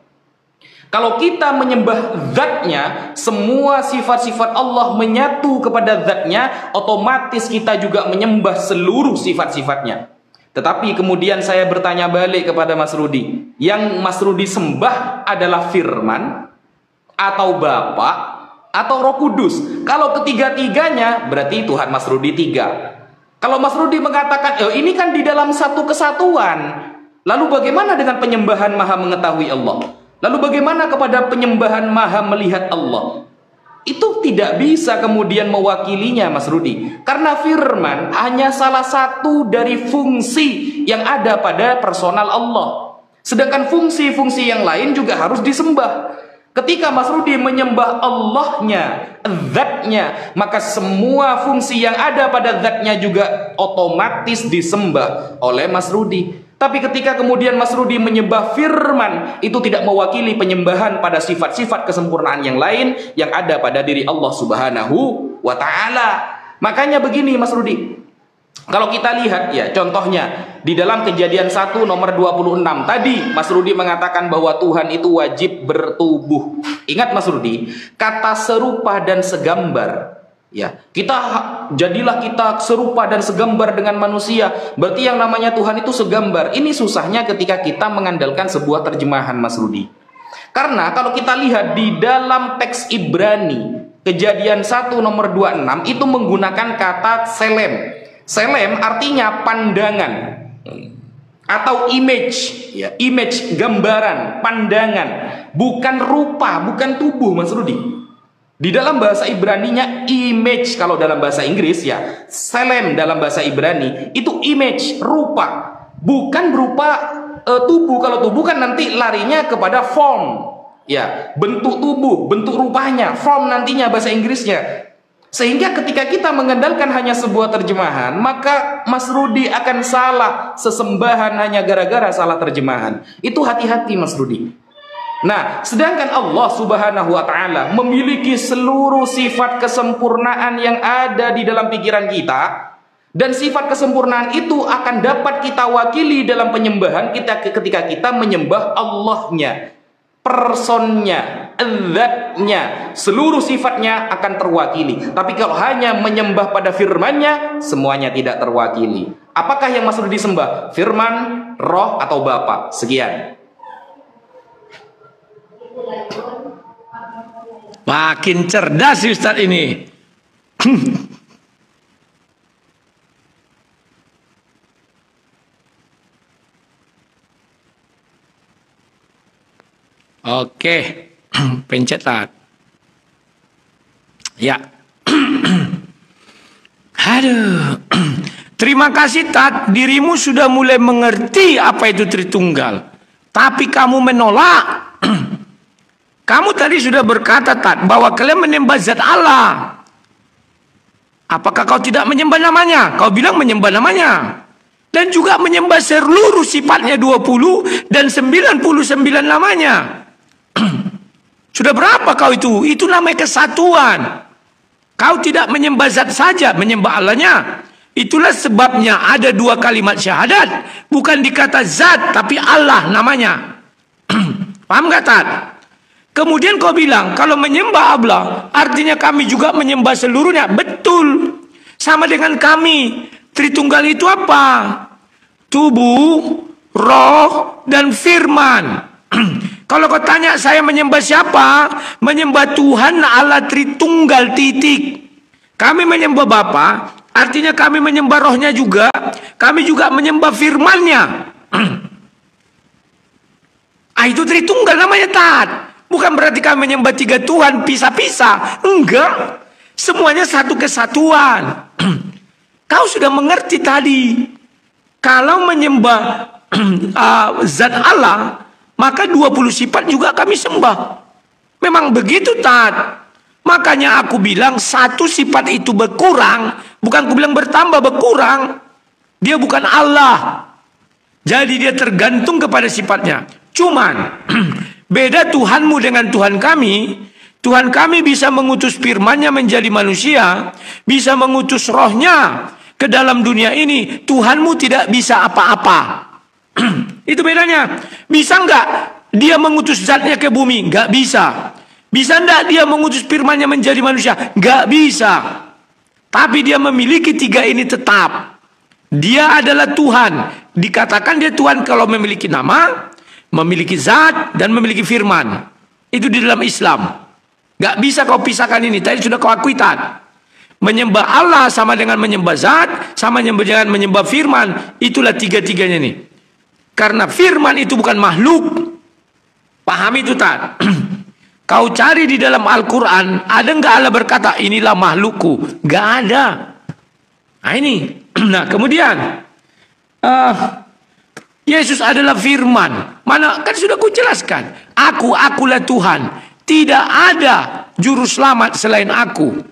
Kalau kita menyembah zatnya, semua sifat-sifat Allah menyatu kepada zatnya, otomatis kita juga menyembah seluruh sifat-sifatnya. Tetapi kemudian saya bertanya balik kepada Mas Rudi, yang Mas Rudi sembah adalah firman, atau Bapa, atau Roh Kudus? Kalau ketiga-tiganya, berarti Tuhan Mas Rudi tiga. Kalau Mas Rudi mengatakan, ini kan di dalam satu kesatuan, lalu bagaimana dengan penyembahan maha mengetahui Allah? Lalu bagaimana kepada penyembahan maha melihat Allah? Itu tidak bisa kemudian mewakilinya, Mas Rudi. Karena firman hanya salah satu dari fungsi yang ada pada personal Allah. Sedangkan fungsi-fungsi yang lain juga harus disembah. Ketika Mas Rudi menyembah Allahnya, zatnya, maka semua fungsi yang ada pada zatnya juga otomatis disembah oleh Mas Rudi. Tapi ketika kemudian Mas Rudi menyembah firman, itu tidak mewakili penyembahan pada sifat-sifat kesempurnaan yang lain yang ada pada diri Allah Subhanahu wa Ta'ala. Makanya begini, Mas Rudi, kalau kita lihat ya, contohnya di dalam Kejadian 1 nomor 26 tadi, Mas Rudi mengatakan bahwa Tuhan itu wajib bertubuh. Ingat Mas Rudi, kata serupa dan segambar. Ya, jadilah kita serupa dan segambar dengan manusia. Berarti yang namanya Tuhan itu segambar. Ini susahnya ketika kita mengandalkan sebuah terjemahan, Mas Rudi. Karena kalau kita lihat di dalam teks Ibrani, Kejadian 1 nomor 26 itu menggunakan kata selem. Selem artinya pandangan atau image, ya, image, gambaran, pandangan, bukan rupa, bukan tubuh, Mas Rudi. Di dalam bahasa Ibraninya image, kalau dalam bahasa Inggris ya selem, dalam bahasa Ibrani itu image, rupa, bukan berupa tubuh. Kalau tubuh kan nanti larinya kepada form, ya, bentuk tubuh, bentuk rupanya, form nantinya bahasa Inggrisnya. Sehingga ketika kita mengandalkan hanya sebuah terjemahan, maka Mas Rudi akan salah sesembahan hanya gara-gara salah terjemahan. Itu hati-hati, Mas Rudi. Nah, sedangkan Allah Subhanahu wa Ta'ala memiliki seluruh sifat kesempurnaan yang ada di dalam pikiran kita, dan sifat kesempurnaan itu akan dapat kita wakili dalam penyembahan kita ketika kita menyembah Allahnya, personnya, zatnya, seluruh sifatnya akan terwakili. Tapi kalau hanya menyembah pada firmannya, semuanya tidak terwakili. Apakah yang Mas Rudi sembah? Firman, Roh, atau Bapa? Sekian. Makin cerdas Ustadz ini. Oke, pencet Tat. Ya. Aduh. Terima kasih Tat, dirimu sudah mulai mengerti apa itu Tritunggal. Tapi kamu menolak. Kamu tadi sudah berkata Tat, bahwa kalian menyembah zat Allah. Apakah kau tidak menyembah namanya? Kau bilang menyembah namanya. Dan juga menyembah seluruh sifatnya 20 dan 99 namanya. Sudah berapa kau itu? Itu namanya kesatuan. Kau tidak menyembah zat saja, menyembah Allahnya. Itulah sebabnya ada dua kalimat syahadat. Bukan dikata zat, tapi Allah namanya. Paham gak Tat? Kemudian kau bilang, kalau menyembah Allah, artinya kami juga menyembah seluruhnya. Betul. Sama dengan kami. Tritunggal itu apa? Tubuh, roh, dan firman. Kalau kau tanya saya menyembah siapa? Menyembah Tuhan Allah Tritunggal titik. Kami menyembah Bapa, artinya kami menyembah rohnya juga. Kami juga menyembah firmannya. Itu Tritunggal namanya Tat. Bukan berarti kami menyembah 3 Tuhan pisah-pisah. Enggak. Semuanya satu kesatuan. Kau sudah mengerti tadi. Kalau menyembah zat Allah, maka 20 sifat juga kami sembah. Memang begitu Tat. Makanya aku bilang satu sifat itu berkurang. Bukan aku bilang bertambah, berkurang. Dia bukan Allah. Jadi dia tergantung kepada sifatnya. Cuman beda Tuhanmu dengan Tuhan kami. Tuhan kami bisa mengutus firman-Nya menjadi manusia, bisa mengutus rohnya ke dalam dunia ini. Tuhanmu tidak bisa apa-apa. Itu bedanya. Bisa enggak dia mengutus zatnya ke bumi? Enggak bisa. Bisa enggak dia mengutus firman-Nya menjadi manusia? Enggak bisa. Tapi dia memiliki 3 ini tetap. Dia adalah Tuhan. Dikatakan dia Tuhan kalau memiliki nama, memiliki zat, dan memiliki firman. Itu di dalam Islam. Gak bisa kau pisahkan ini. Tadi sudah kau akui Tat. Menyembah Allah sama dengan menyembah zat, sama dengan menyembah firman. Itulah 3-tiganya nih. Karena firman itu bukan makhluk. Pahami itu Tat. Kau cari di dalam Al-Quran, ada nggak Allah berkata inilah makhlukku? Gak ada. Nah ini. Nah kemudian Yesus adalah firman. Mana kan sudah ku jelaskan. Akulah Tuhan. Tidak ada juru selamat selain aku.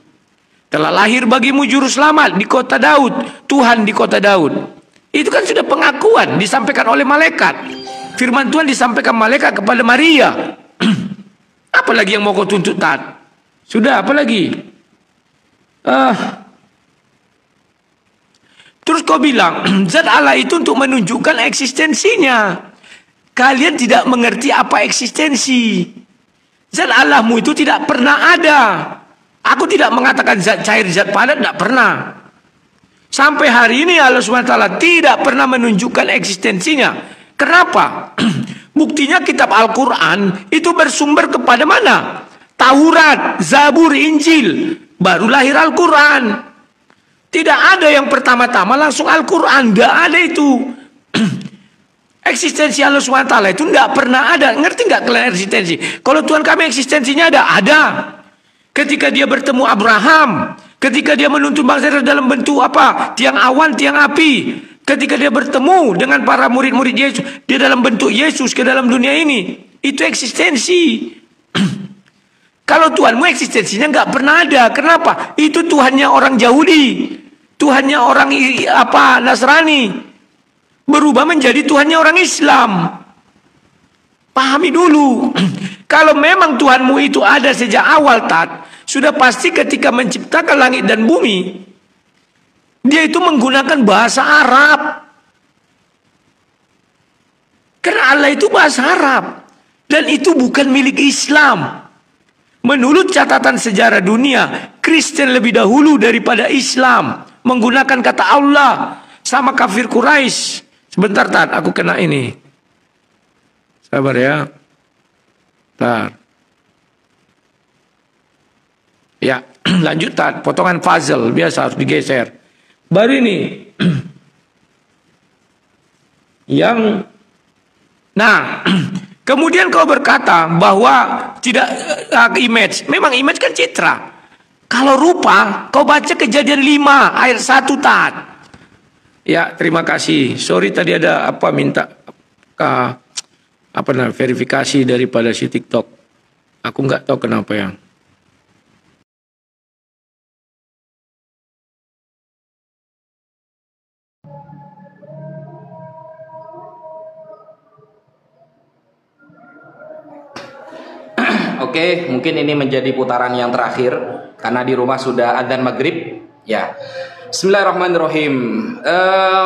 Telah lahir bagimu juru selamat di kota Daud. Tuhan di kota Daud. Itu kan sudah pengakuan disampaikan oleh malaikat. Firman Tuhan disampaikan malaikat kepada Maria. Apalagi yang mau kau tuntut Tat? Sudah apalagi? Terus kau bilang zat Allah itu untuk menunjukkan eksistensinya. Kalian tidak mengerti apa eksistensi. Zat Allahmu itu tidak pernah ada. Aku tidak mengatakan zat cair, zat padat, tidak pernah. Sampai hari ini Allah SWT tidak pernah menunjukkan eksistensinya. Kenapa? Buktinya kitab Al-Quran itu bersumber kepada mana? Taurat, Zabur, Injil. Baru lahir Al-Quran. Tidak ada yang pertama-tama langsung Al-Quran. Tidak ada itu. Eksistensi Allah SWT itu tidak pernah ada. Ngerti nggak kalian eksistensi? Kalau Tuhan kami eksistensinya ada. Ada. Ketika dia bertemu Abraham. Ketika dia menuntun bangsa Israel dalam bentuk apa? Tiang awan, tiang api. Ketika dia bertemu dengan para murid-murid Yesus. Dia dalam bentuk Yesus ke dalam dunia ini. Itu eksistensi. Kalau Tuhanmu eksistensinya nggak pernah ada. Kenapa? Itu Tuhannya orang Yahudi. Tuhannya orang Nasrani. Berubah menjadi Tuhannya orang Islam. Pahami dulu. Kalau memang Tuhanmu itu ada sejak awal Tat. Sudah pasti ketika menciptakan langit dan bumi. Dia itu menggunakan bahasa Arab. Karena Allah itu bahasa Arab. Dan itu bukan milik Islam. Menurut catatan sejarah dunia, Kristen lebih dahulu daripada Islam. Menggunakan kata Allah. Sama kafir Quraisy. Sebentar Tat, aku kena ini. Sabar ya. Bentar. Ya, lanjut Tat. Potongan puzzle. Biasa harus digeser. Baru ini. Yang. Nah. Kemudian kau berkata bahwa tidak image. Memang image kan citra. Kalau rupa, kau baca Kejadian 5 ayat 1 Tat. Ya, terima kasih. Sorry tadi ada minta verifikasi daripada si TikTok. Aku nggak tahu kenapa ya. Oke, mungkin ini menjadi putaran yang terakhir karena di rumah sudah adzan maghrib. Ya, Bismillahirrahmanirrahim.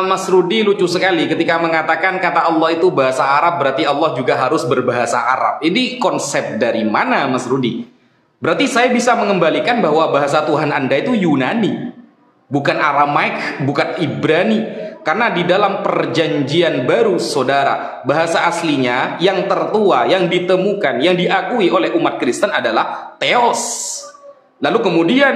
Mas Rudi lucu sekali ketika mengatakan kata Allah itu bahasa Arab, berarti Allah juga harus berbahasa Arab. Ini konsep dari mana, Mas Rudi? Berarti saya bisa mengembalikan bahwa bahasa Tuhan Anda itu Yunani, bukan Aramaik, bukan Ibrani. Karena di dalam perjanjian baru, saudara, bahasa aslinya yang tertua, yang ditemukan, yang diakui oleh umat Kristen adalah Theos. Lalu kemudian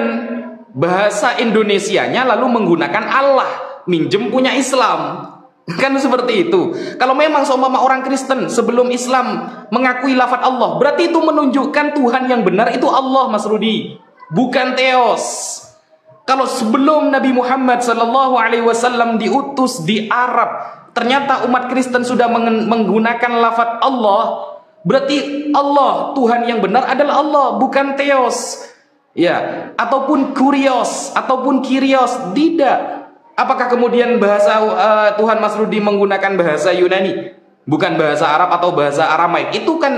bahasa Indonesianya lalu menggunakan Allah, minjem punya Islam. Kan seperti itu. Kalau memang seumpama orang Kristen sebelum Islam mengakui lafaz Allah, berarti itu menunjukkan Tuhan yang benar itu Allah, Mas Rudi, bukan Theos. Kalau sebelum Nabi Muhammad SAW diutus di Arab, ternyata umat Kristen sudah menggunakan lafaz Allah, berarti Allah, Tuhan yang benar adalah Allah, bukan Theos. Ya, ataupun Kurios, ataupun Kyrios, tidak. Apakah kemudian bahasa Tuhan Mas Rudi menggunakan bahasa Yunani, bukan bahasa Arab atau bahasa Aramaik? Itu kan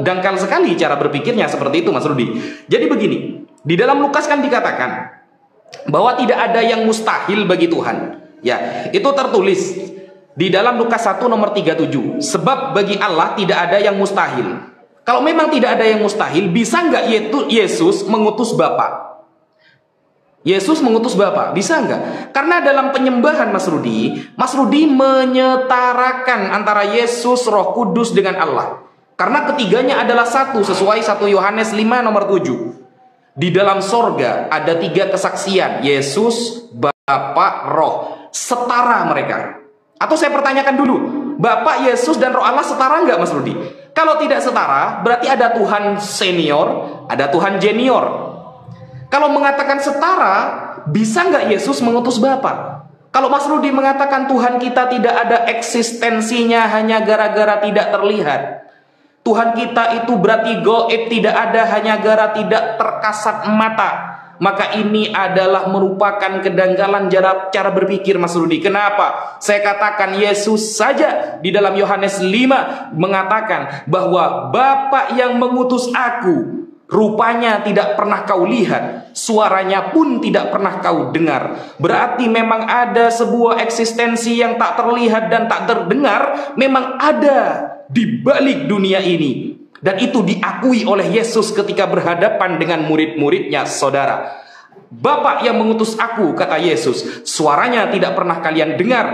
dangkal sekali cara berpikirnya seperti itu, Mas Rudi. Jadi begini, di dalam Lukas kan dikatakan bahwa tidak ada yang mustahil bagi Tuhan. Ya, itu tertulis di dalam Lukas 1 nomor 37. Sebab bagi Allah tidak ada yang mustahil. Kalau memang tidak ada yang mustahil, bisa nggak Yesus mengutus Bapa? Yesus mengutus Bapa, bisa nggak? Karena dalam penyembahan Mas Rudi menyetarakan antara Yesus, Roh Kudus dengan Allah. Karena ketiganya adalah satu, sesuai 1 Yohanes 5 nomor 7. Di dalam sorga ada 3 kesaksian, Yesus, Bapa, Roh, setara mereka. Atau saya pertanyakan dulu, Bapa, Yesus, dan Roh Allah setara nggak, Mas Rudi? Kalau tidak setara, berarti ada Tuhan senior, ada Tuhan junior. Kalau mengatakan setara, bisa nggak Yesus mengutus Bapa? Kalau Mas Rudi mengatakan Tuhan kita tidak ada eksistensinya hanya gara-gara tidak terlihat, Tuhan kita itu berarti goib, tidak ada hanya gara tidak terkasat mata, maka ini adalah merupakan kedanggalan cara berpikir Mas Rudi. Kenapa? Saya katakan Yesus saja di dalam Yohanes 5 mengatakan bahwa Bapa yang mengutus aku, rupanya tidak pernah kau lihat, suaranya pun tidak pernah kau dengar. Berarti memang ada sebuah eksistensi yang tak terlihat dan tak terdengar, memang ada di balik dunia ini. Dan itu diakui oleh Yesus ketika berhadapan dengan murid-muridnya, saudara. Bapa yang mengutus aku, kata Yesus, suaranya tidak pernah kalian dengar,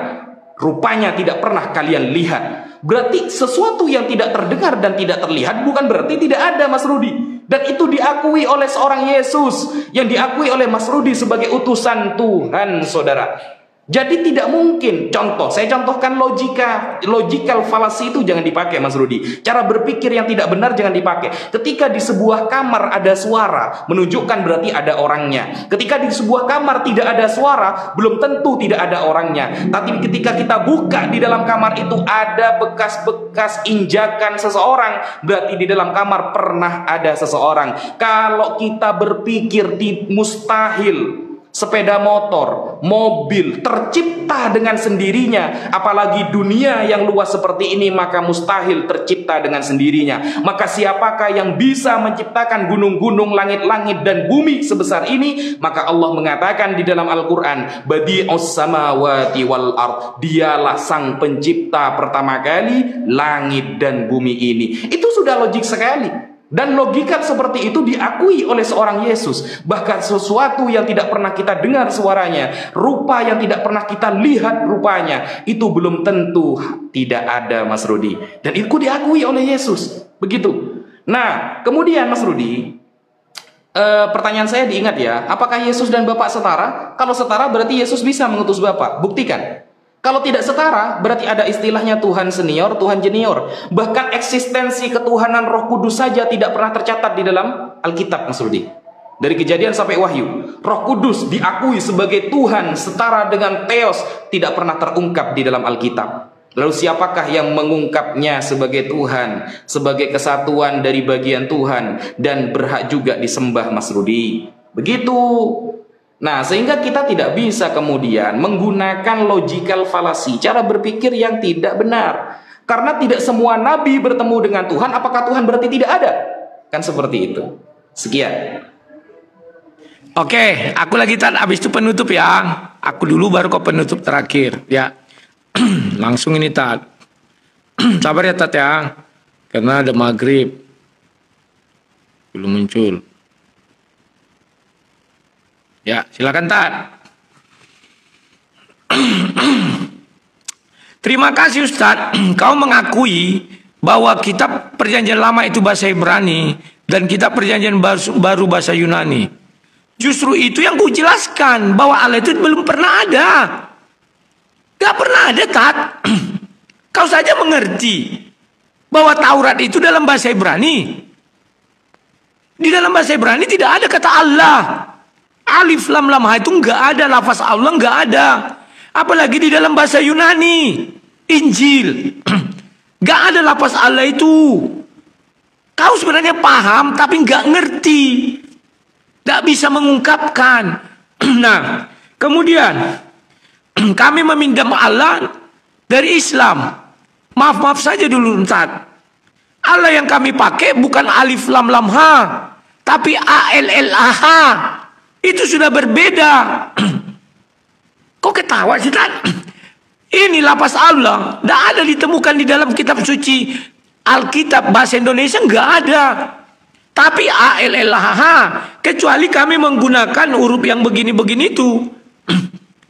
rupanya tidak pernah kalian lihat. Berarti sesuatu yang tidak terdengar dan tidak terlihat bukan berarti tidak ada, Mas Rudi. Dan itu diakui oleh seorang Yesus, yang diakui oleh Mas Rudi sebagai utusan Tuhan, saudara. Jadi tidak mungkin. Contoh, saya contohkan logical fallacy itu jangan dipakai, Mas Rudi. Cara berpikir yang tidak benar jangan dipakai. Ketika di sebuah kamar ada suara, menunjukkan berarti ada orangnya. Ketika di sebuah kamar tidak ada suara, belum tentu tidak ada orangnya. Tapi ketika kita buka di dalam kamar itu ada bekas-bekas injakan seseorang, berarti di dalam kamar pernah ada seseorang. Kalau kita berpikir di mustahil sepeda motor, mobil tercipta dengan sendirinya, apalagi dunia yang luas seperti ini, maka mustahil tercipta dengan sendirinya. Maka siapakah yang bisa menciptakan gunung-gunung, langit-langit dan bumi sebesar ini? Maka Allah mengatakan di dalam Al-Quran, Badi'us samawati wal ard, dialah sang pencipta pertama kali langit dan bumi ini. Itu sudah logik sekali. Dan logika seperti itu diakui oleh seorang Yesus. Bahkan sesuatu yang tidak pernah kita dengar suaranya, rupa yang tidak pernah kita lihat rupanya, itu belum tentu tidak ada, Mas Rudi. Dan itu diakui oleh Yesus. Begitu. Nah, kemudian Mas Rudi, pertanyaan saya diingat ya, apakah Yesus dan Bapak setara? Kalau setara berarti Yesus bisa mengutus Bapak. Buktikan. Kalau tidak setara, berarti ada istilahnya Tuhan senior, Tuhan junior. Bahkan eksistensi ketuhanan Roh Kudus saja tidak pernah tercatat di dalam Alkitab, Mas Rudi. Dari Kejadian sampai Wahyu, Roh Kudus diakui sebagai Tuhan setara dengan Theos, tidak pernah terungkap di dalam Alkitab. Lalu siapakah yang mengungkapnya sebagai Tuhan, sebagai kesatuan dari bagian Tuhan, dan berhak juga disembah, Mas Rudi? Begitu. Nah, sehingga kita tidak bisa kemudian menggunakan logical fallacy, cara berpikir yang tidak benar. Karena tidak semua nabi bertemu dengan Tuhan, apakah Tuhan berarti tidak ada? Kan seperti itu. Sekian. Oke, aku lagi Tat, habis itu penutup ya. Aku dulu baru kau penutup terakhir ya. Langsung ini Tat. Sabar ya Tat ya. Karena ada maghrib. Belum muncul. Ya, silakan Tat. Terima kasih Ustadz. Kau mengakui bahwa kitab perjanjian lama itu bahasa Ibrani dan kitab perjanjian baru bahasa Yunani. Justru itu yang ku jelaskan, bahwa Allah itu belum pernah ada. Gak pernah ada, Tat. Kau saja mengerti bahwa Taurat itu dalam bahasa Ibrani. Di dalam bahasa Ibrani tidak ada kata Allah. Alif lam lam ha itu nggak ada, lafaz Allah nggak ada. Apalagi di dalam bahasa Yunani, Injil, nggak ada lafaz Allah itu. Kau sebenarnya paham tapi nggak ngerti, nggak bisa mengungkapkan. Nah, kemudian kami meminjam Allah dari Islam. Maaf saja dulu, Ustaz. Allah yang kami pakai bukan alif lam lam ha, tapi ALLAH. Itu sudah berbeda. Kok ketawa sih, Ustaz? Ini lafaz Allah, tidak ada ditemukan di dalam kitab suci Alkitab bahasa Indonesia, nggak ada. Tapi ALLAH, kecuali kami menggunakan huruf yang begini-begini itu.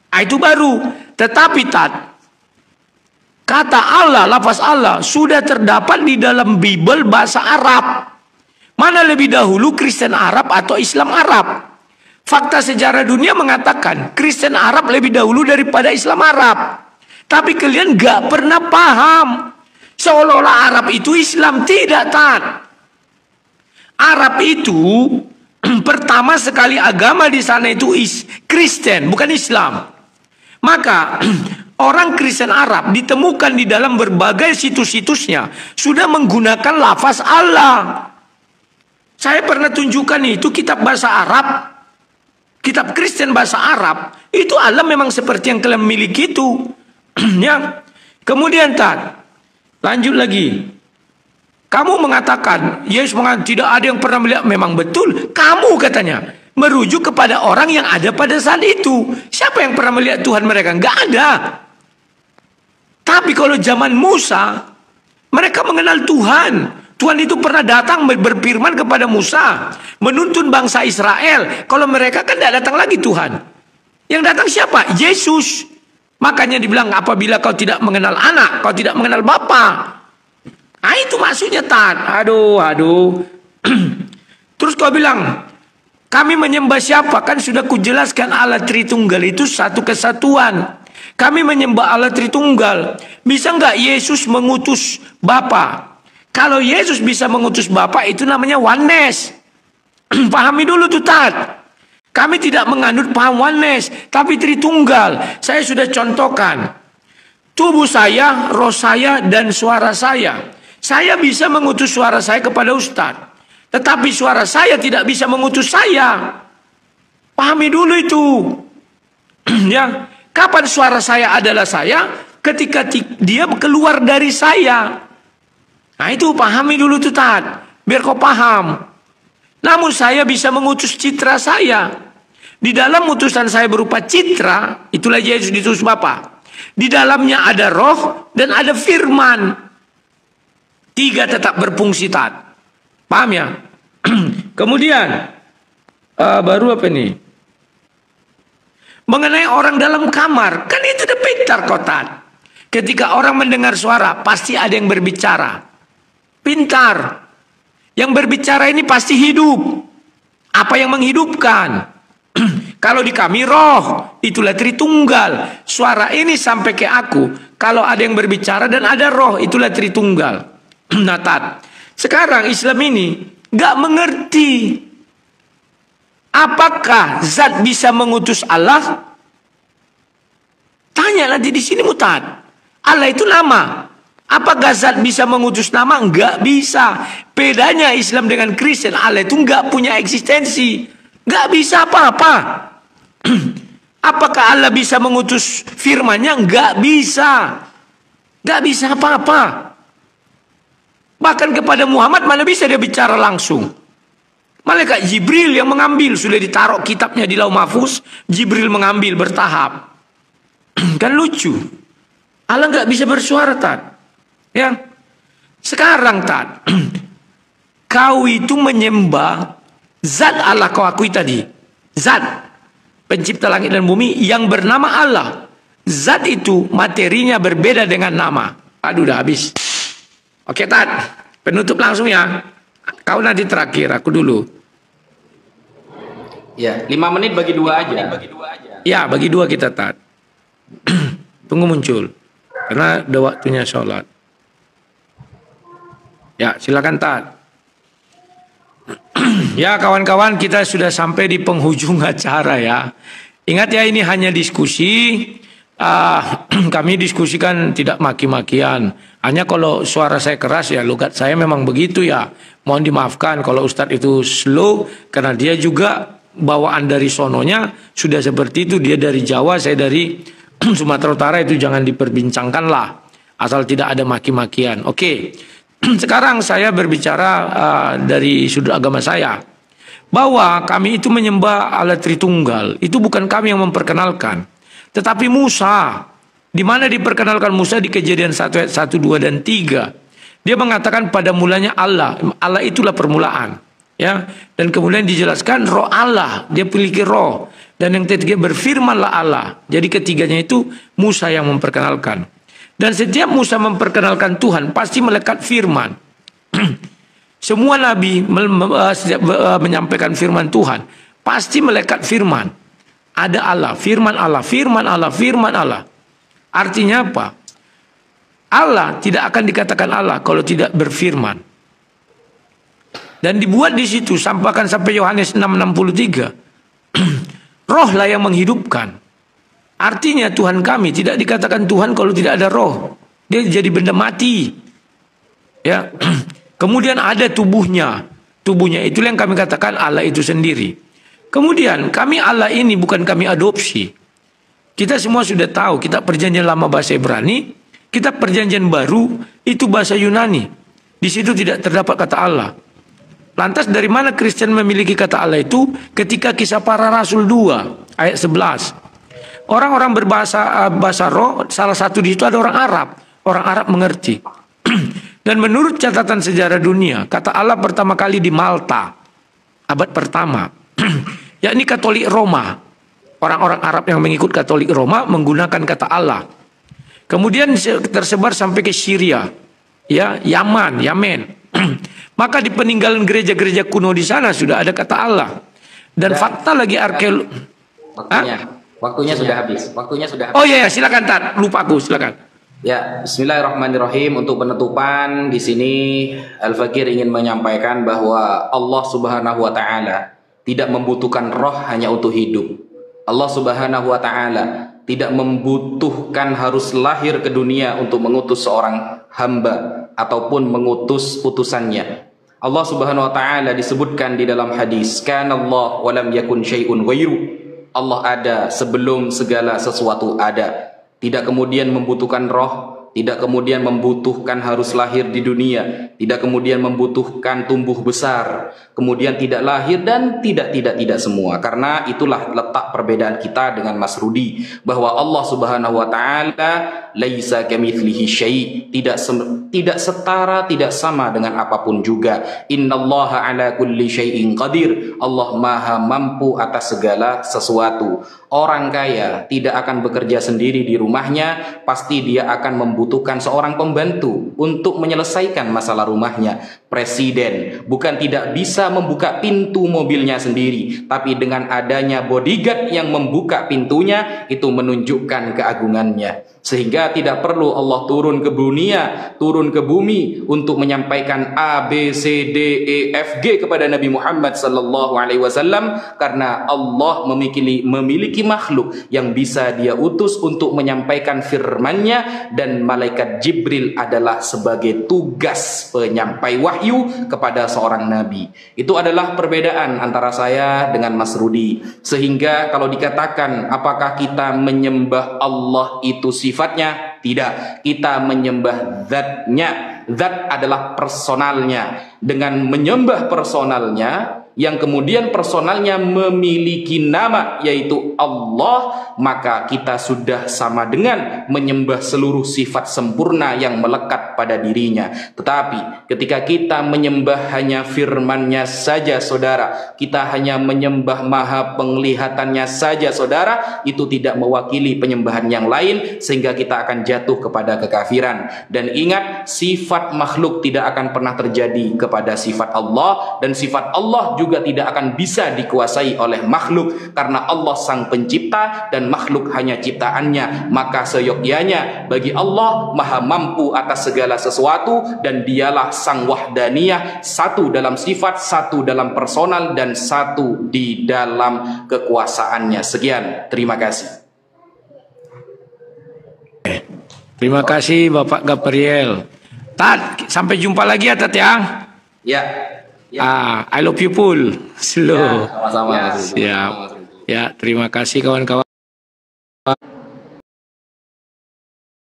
Itu baru. Tetapi kata Allah, lafaz Allah sudah terdapat di dalam Bible bahasa Arab. Mana lebih dahulu, Kristen Arab atau Islam Arab? Fakta sejarah dunia mengatakan Kristen Arab lebih dahulu daripada Islam Arab. Tapi kalian gak pernah paham. Seolah-olah Arab itu Islam. Tidak, Tat. Arab itu pertama sekali agama di sana itu Kristen, bukan Islam. Maka orang Kristen Arab ditemukan di dalam berbagai situs-situsnya sudah menggunakan lafaz Allah. Saya pernah tunjukkan itu kitab bahasa Arab, kitab Kristen bahasa Arab. Itu Allah memang seperti yang kalian miliki itu. Ya. Kemudian lanjut lagi. Kamu mengatakan Yesus mengatakan tidak ada yang pernah melihat. Memang betul. Kamu katanya merujuk kepada orang yang ada pada saat itu. Siapa yang pernah melihat Tuhan mereka? Enggak ada. Tapi kalau zaman Musa, mereka mengenal Tuhan. Tuhan itu pernah datang berfirman kepada Musa, menuntun bangsa Israel. Kalau mereka kan tidak datang lagi Tuhan. Yang datang siapa? Yesus. Makanya dibilang apabila kau tidak mengenal anak, kau tidak mengenal bapa. Nah itu maksudnya, Tat. Aduh. Terus kau bilang, kami menyembah siapa? Kan sudah kujelaskan Allah Tritunggal itu satu kesatuan. Kami menyembah Allah Tritunggal. Bisa nggak Yesus mengutus Bapa? Kalau Yesus bisa mengutus Bapa, itu namanya oneness. Pahami dulu tuh, Tat. Kami tidak menganut paham oneness, tapi Tritunggal. Saya sudah contohkan. Tubuh saya, roh saya, dan suara saya. Saya bisa mengutus suara saya kepada Ustadz. Tetapi suara saya tidak bisa mengutus saya. Pahami dulu itu. Ya, kapan suara saya adalah saya? Ketika dia keluar dari saya. Nah itu pahami dulu tuh, Tat. Biar kau paham. Namun saya bisa mengutus citra saya. Di dalam utusan saya berupa citra, itulah Yesus diutus Bapa. Di dalamnya ada roh dan ada firman. Tiga tetap berfungsi, Tat. Paham ya? Kemudian baru apa nih? Mengenai orang dalam kamar, kan itu udah pintar, Tat. Ketika orang mendengar suara, pasti ada yang berbicara. Pintar. Yang berbicara ini pasti hidup. Apa yang menghidupkan? Kalau di kami roh, itulah Tritunggal. Suara ini sampai ke aku. Kalau ada yang berbicara dan ada roh, itulah Tritunggal. Nah, Tat, sekarang Islam ini gak mengerti apakah zat bisa mengutus Allah. Tanya nanti di sini, Tat. Allah itu nama. Apakah zat bisa mengutus nama? Enggak bisa. Bedanya Islam dengan Kristen, Allah itu enggak punya eksistensi. Enggak bisa apa-apa. Apakah Allah bisa mengutus firman-Nya? Enggak bisa. Enggak bisa apa-apa. Bahkan kepada Muhammad mana bisa dia bicara langsung. Malaikat Jibril yang mengambil. Sudah ditaruh kitabnya di Lauh Mahfuz. Jibril mengambil bertahap. Kan lucu. Allah enggak bisa bersuara, Tat. Ya, sekarang, Tat, kau itu menyembah zat Allah kau akui tadi. Zat pencipta langit dan bumi yang bernama Allah. Zat itu materinya berbeda dengan nama. Aduh, udah habis. Oke, Tat, penutup langsung ya. Kau nanti terakhir, aku dulu. Ya, 5 menit bagi dua aja. Ya, bagi dua kita, Tat. Tunggu muncul. Karena udah waktunya sholat. Ya, silakan Tat. Ya kawan-kawan, kita sudah sampai di penghujung acara ya. Ingat ya, ini hanya diskusi. Kami diskusikan tidak maki-makian. Hanya kalau suara saya keras ya, logat saya memang begitu ya. Mohon dimaafkan kalau Ustadz itu slow, karena dia juga bawaan dari sononya sudah seperti itu. Dia dari Jawa, saya dari Sumatera Utara, itu jangan diperbincangkan lah. Asal tidak ada maki-makian. Oke. Sekarang saya berbicara dari sudut agama saya. Bahwa kami itu menyembah Allah Tritunggal. Itu bukan kami yang memperkenalkan. Tetapi Musa, di mana diperkenalkan Musa di Kejadian 1 ayat 1, 2 dan 3. Dia mengatakan pada mulanya Allah. Allah itulah permulaan, ya. Dan kemudian dijelaskan roh Allah, dia memiliki roh. Dan yang ketiga berfirmanlah Allah. Jadi ketiganya itu Musa yang memperkenalkan. Dan setiap Musa memperkenalkan Tuhan pasti melekat firman. Semua nabi menyampaikan firman Tuhan pasti melekat firman. Ada Allah, firman Allah, firman Allah, firman Allah. Artinya apa? Allah tidak akan dikatakan Allah kalau tidak berfirman. Dan dibuat di situ sampaikan sampai Yohanes 6:63. Roh lah yang menghidupkan. Artinya Tuhan kami tidak dikatakan Tuhan kalau tidak ada roh. Dia jadi benda mati. Ya. Kemudian ada tubuhnya. Tubuhnya itulah yang kami katakan Allah itu sendiri. Kemudian kami Allah ini bukan kami adopsi. Kita semua sudah tahu, kita perjanjian lama bahasa Ibrani, kita perjanjian baru itu bahasa Yunani. Di situ tidak terdapat kata Allah. Lantas dari mana Kristen memiliki kata Allah itu? Ketika Kisah Para Rasul 2 ayat 11. Orang-orang berbahasa bahasa roh, salah satu di situ ada orang Arab. Orang Arab mengerti. Dan menurut catatan sejarah dunia, kata Allah pertama kali di Malta, abad pertama. Yakni Katolik Roma. Orang-orang Arab yang mengikut Katolik Roma menggunakan kata Allah. Kemudian tersebar sampai ke Syria, ya, Yaman. Maka di peninggalan gereja-gereja kuno di sana sudah ada kata Allah. Dan fakta lagi arkeolog. Waktunya sudah habis. Oh iya, silakan Tat. Lupa aku, silakan. Ya, Bismillahirrahmanirrahim. Untuk penutupan di sini Al-Fakir ingin menyampaikan bahwa Allah Subhanahu wa taala tidak membutuhkan roh hanya untuk hidup. Allah Subhanahu wa taala tidak membutuhkan harus lahir ke dunia untuk mengutus seorang hamba ataupun mengutus utusannya. Allah Subhanahu wa taala disebutkan di dalam hadis, "Kanallahu wa lam yakun syai'un ghairu." Allah ada sebelum segala sesuatu ada. Tidak kemudian membutuhkan roh, tidak kemudian membutuhkan harus lahir di dunia, tidak kemudian membutuhkan tumbuh besar, kemudian tidak lahir dan tidak semua. Karena itulah letak perbedaan kita dengan Mas Rudi, bahwa Allah Subhanahu wa taala laisa kamitslihi syai', tidak setara, tidak sama dengan apapun juga. Innallaha ala kulli syai'in qadir. Allah Maha mampu atas segala sesuatu. Orang kaya tidak akan bekerja sendiri di rumahnya, pasti dia akan membutuhkan seorang pembantu untuk menyelesaikan masalah rumahnya. Presiden bukan tidak bisa membuka pintu mobilnya sendiri, tapi dengan adanya bodyguard yang membuka pintunya, itu menunjukkan keagungannya. Sehingga tidak perlu Allah turun ke dunia, turun ke bumi untuk menyampaikan A, B, C, D, E, F, G kepada Nabi Muhammad sallallahu alaihi wasallam, karena Allah memiliki makhluk yang bisa dia utus untuk menyampaikan firman-Nya, dan malaikat Jibril adalah sebagai tugas penyampai wahyu kepada seorang nabi. Itu adalah perbedaan antara saya dengan Mas Rudi. Sehingga kalau dikatakan apakah kita menyembah Allah itu sifatnya? Tidak, kita menyembah zatnya. Zat adalah personalnya. Dengan menyembah personalnya, yang kemudian personalnya memiliki nama yaitu Allah, maka kita sudah sama dengan menyembah seluruh sifat sempurna yang melekat pada dirinya. Tetapi ketika kita menyembah hanya firman-Nya saja, saudara, kita hanya menyembah maha penglihatannya saja, saudara, itu tidak mewakili penyembahan yang lain, sehingga kita akan jatuh kepada kekafiran. Dan ingat, sifat makhluk tidak akan pernah terjadi kepada sifat Allah, dan sifat Allah juga tidak akan bisa dikuasai oleh makhluk, karena Allah sang pencipta dan makhluk hanya ciptaannya. Maka seyogyanya bagi Allah maha mampu atas segala sesuatu, dan dialah sang wahdaniyah, satu dalam sifat, satu dalam personal, dan satu di dalam kekuasaannya. Sekian, terima kasih. Terima kasih Bapak Gabriel. Tat, sampai jumpa lagi ya Tat ya. Ya. I love you full. Slow. Sama-sama. Siap. Ya, terima kasih kawan-kawan.